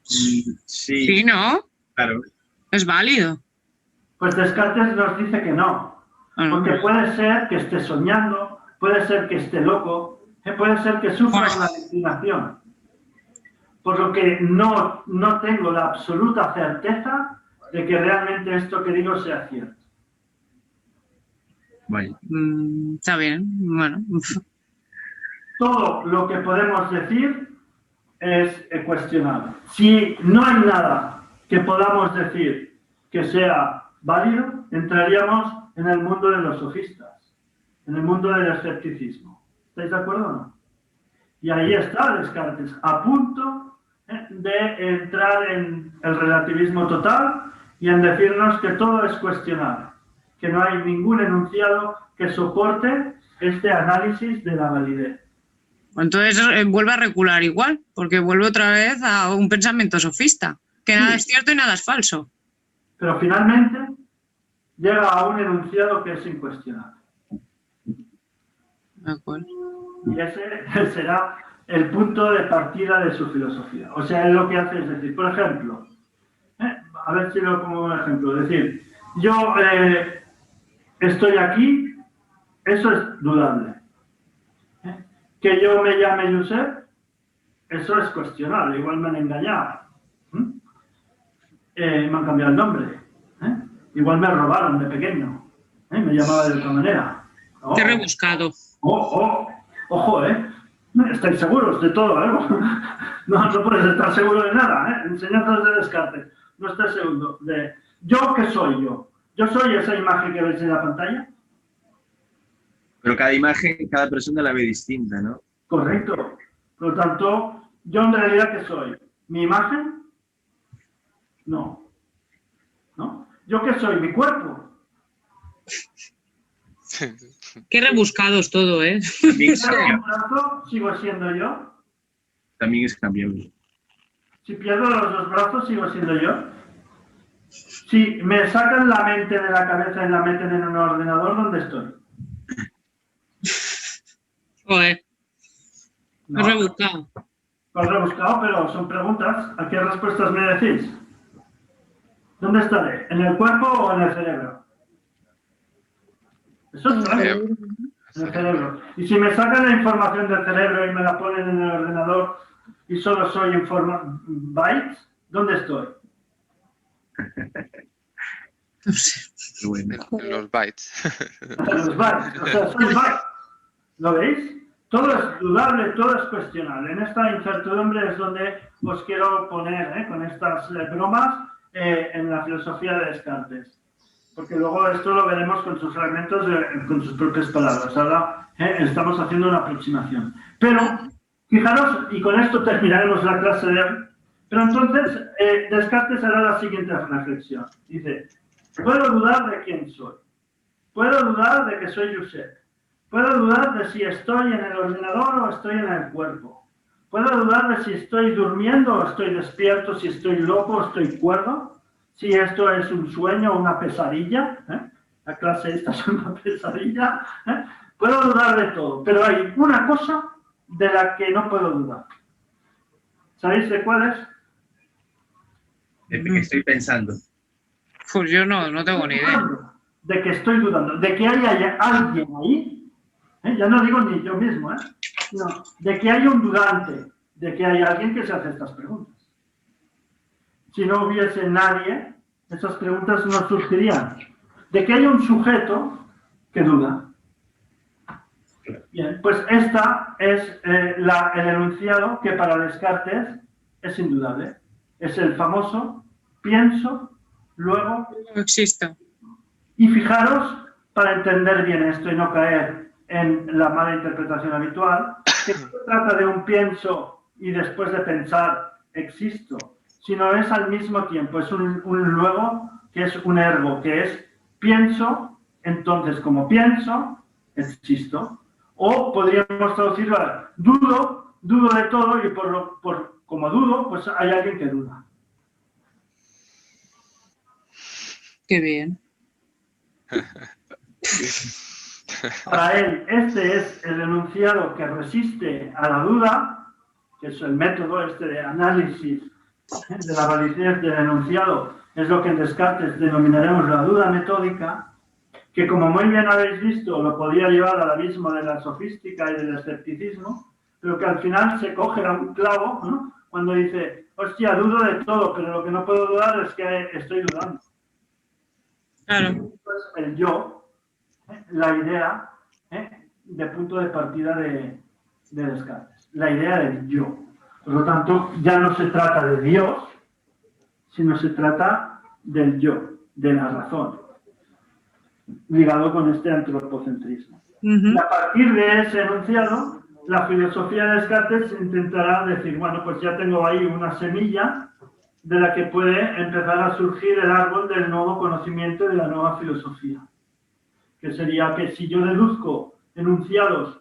Sí. Sí, ¿no? Claro. Es válido. Pues Descartes nos dice que no. Porque puede ser que esté soñando, puede ser que esté loco, puede ser que sufra una alucinación. Por lo que no tengo la absoluta certeza de que realmente esto que digo sea cierto. Vaya. Está bien, bueno. Todo lo que podemos decir es cuestionable. Si no hay nada que podamos decir que sea válido, entraríamos en el mundo de los sofistas, en el mundo del escepticismo. ¿Estáis de acuerdo o no? Y ahí está Descartes, a punto de entrar en el relativismo total y en decirnos que todo es cuestionable, que no hay ningún enunciado que soporte este análisis de la validez. Entonces vuelve a recular igual, porque vuelve otra vez a un pensamiento sofista, que nada es cierto y nada es falso. Pero finalmente llega a un enunciado que es incuestionable. De acuerdo. Y ese será el punto de partida de su filosofía. O sea, él lo que hace es decir, por ejemplo, a ver si lo pongo un ejemplo, es decir, yo estoy aquí, eso es dudable. Que yo me llame Josep, eso es cuestionable, igual me han engañado. Me han cambiado el nombre. Igual me robaron de pequeño. Me llamaba de otra manera. Qué rebuscado. Ojo, estáis seguros de todo, ¿eh? No puedes estar seguro de nada, ¿eh? Enseñanzas de Descartes. No estás seguro de... ¿Yo qué soy yo? ¿Yo soy esa imagen que veis en la pantalla? Pero cada imagen, cada persona la ve distinta, ¿no? Correcto. Por lo tanto, ¿yo en realidad qué soy? ¿Mi imagen? No. ¿No? ¿Yo qué soy? ¿Mi cuerpo? Qué rebuscados todo, ¿eh? También es Si pierdo un cambiable. brazo, ¿sigo siendo yo? También es cambiable. Si pierdo los dos brazos, ¿sigo siendo yo? Si me sacan la mente de la cabeza y la meten en un ordenador, ¿dónde estoy? Joder, No. has rebuscado. Lo has rebuscado, pero son preguntas. ¿A qué respuestas me decís? ¿Dónde estaré? ¿En el cuerpo o en el cerebro? Eso es claro, en el cerebro. Y si me sacan la información del cerebro y me la ponen en el ordenador y solo soy en forma bytes, ¿dónde estoy? Qué bueno. En los bytes. Los bytes. O sea, soy bytes. ¿Lo veis? Todo es dudable, todo es cuestionable. En esta incertidumbre es donde os quiero poner, con estas bromas, en la filosofía de Descartes. Porque luego esto lo veremos con sus fragmentos, con sus propias palabras. Ahora estamos haciendo una aproximación. Pero, fijaros, y con esto terminaremos la clase de hoy, pero entonces Descartes hará la siguiente reflexión. Dice, puedo dudar de quién soy. Puedo dudar de que soy Josep. Puedo dudar de si estoy en el ordenador o estoy en el cuerpo. Puedo dudar de si estoy durmiendo o estoy despierto, si estoy loco o estoy cuerdo, si esto es un sueño o una pesadilla. La clase esta es una pesadilla. Puedo dudar de todo, pero hay una cosa de la que no puedo dudar. ¿Sabéis de cuál es? De que estoy pensando. Pues yo no tengo ni idea. De que estoy dudando, de que haya alguien ahí, ya no digo ni yo mismo, no, de que hay un dudante, de que hay alguien que se hace estas preguntas. Si no hubiese nadie, esas preguntas no surgirían. De que hay un sujeto que duda. Bien, pues esta es el enunciado que para Descartes es indudable. Es el famoso pienso, luego No existo. y fijaros, para entender bien esto y no caer en la mala interpretación habitual, que no se trata de un pienso y después de pensar existo, sino es al mismo tiempo, es un luego que es un ergo, que es pienso, entonces como pienso, existo. O podríamos traducirlo a dudo de todo y como dudo, pues hay alguien que duda. Qué bien. Para él, este es el enunciado que resiste a la duda, que es el método este de análisis de la validez del enunciado, es lo que en Descartes denominaremos la duda metódica, que como muy bien habéis visto, lo podía llevar al abismo de la sofística y del escepticismo, pero que al final se coge a un clavo, ¿no? Cuando dice, hostia, dudo de todo, pero lo que no puedo dudar es que estoy dudando. Claro. Pues el yo, la idea de punto de partida de Descartes, la idea del yo. Por lo tanto, ya no se trata de Dios, sino se trata del yo, de la razón, ligado con este antropocentrismo. Y a partir de ese enunciado, la filosofía de Descartes intentará decir, bueno, pues ya tengo ahí una semilla de la que puede empezar a surgir el árbol del nuevo conocimiento y de la nueva filosofía. Que sería que si yo deduzco enunciados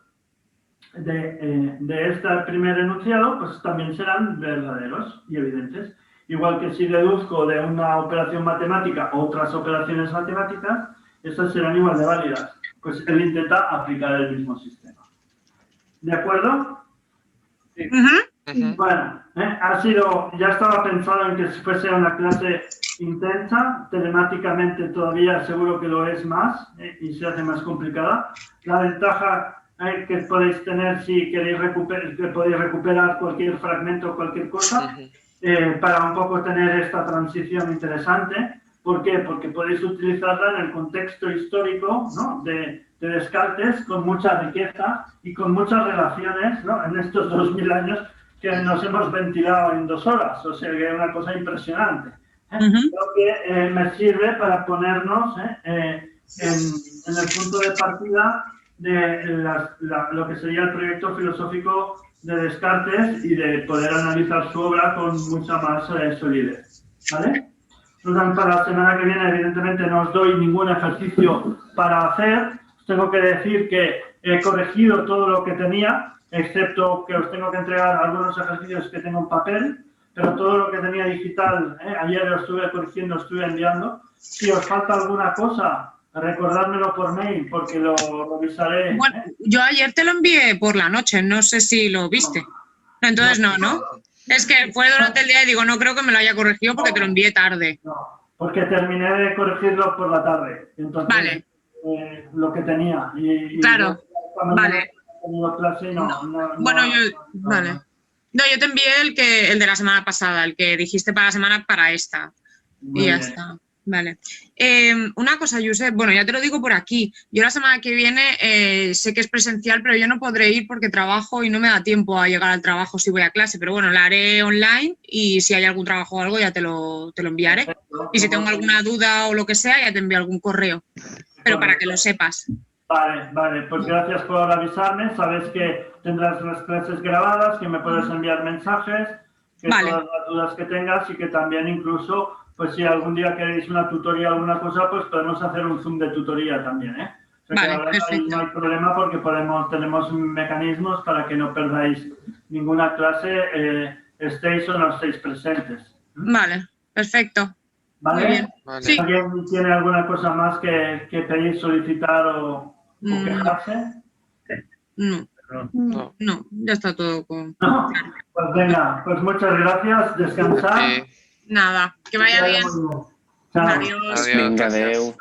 de este primer enunciado, pues también serán verdaderos y evidentes. Igual que si deduzco de una operación matemática otras operaciones matemáticas, estas serán igual de válidas. Pues él intenta aplicar el mismo sistema. ¿De acuerdo? Sí. Bueno, ya estaba pensado en que fuese una clase intensa, telemáticamente todavía seguro que lo es más y se hace más complicada. La ventaja que podéis tener si queréis recuperar cualquier fragmento o cualquier cosa, para un poco tener esta transición interesante, ¿Por qué? Porque podéis utilizarla en el contexto histórico, ¿no?, de Descartes, con mucha riqueza y con muchas relaciones, ¿no?, en estos 2000 años que nos hemos ventilado en 2 horas. O sea que es una cosa impresionante. Creo que me sirve para ponernos en el punto de partida de lo que sería el proyecto filosófico de Descartes y de poder analizar su obra con mucha más solidez, ¿vale? Por lo tanto, para la semana que viene, evidentemente, no os doy ningún ejercicio para hacer. Os tengo que decir que he corregido todo lo que tenía, excepto que os tengo que entregar algunos ejercicios que tengo en papel, pero todo lo que tenía digital, ayer lo estuve corrigiendo, estuve enviando. Si os falta alguna cosa, recordádmelo por mail, porque lo revisaré. Bueno, yo ayer te lo envié por la noche, no sé si lo viste. No, entonces no. Es que fue durante el día y digo, no creo que me lo haya corregido porque te lo envié tarde. No, porque terminé de corregirlo por la tarde. Entonces, vale. Lo que tenía. Claro, vale. Bueno, vale. No, yo te envié el de la semana pasada, el que dijiste para la semana para esta. Y ya está. Vale. Una cosa, Josep, bueno, ya te lo digo por aquí. Yo la semana que viene sé que es presencial, pero yo no podré ir porque trabajo y no me da tiempo a llegar al trabajo si voy a clase. Pero bueno, la haré online y si hay algún trabajo o algo ya te lo enviaré. Perfecto. Y si tengo alguna duda o lo que sea, ya te envío algún correo. Pero para que lo sepas. Vale, pues gracias por avisarme. Sabes que tendrás las clases grabadas, que me puedes enviar mensajes, que vale. Todas las dudas que tengas y que también incluso, pues si algún día queréis una tutoría o alguna cosa, pues podemos hacer un Zoom de tutoría también, ¿eh? O sea, vale, que ahora perfecto. no hay problema porque tenemos mecanismos para que no perdáis ninguna clase, estéis o no estéis presentes. Vale, perfecto. ¿Vale? Muy bien. Vale. Sí. ¿Alguien tiene alguna cosa más que pedir, solicitar o quejarse? No. No, ya está todo con... No, pues venga, pues muchas gracias, descansar. Sí. Nada, que vaya bien. Chao. Adiós. Adiós. Vinga, Gracias. adeu.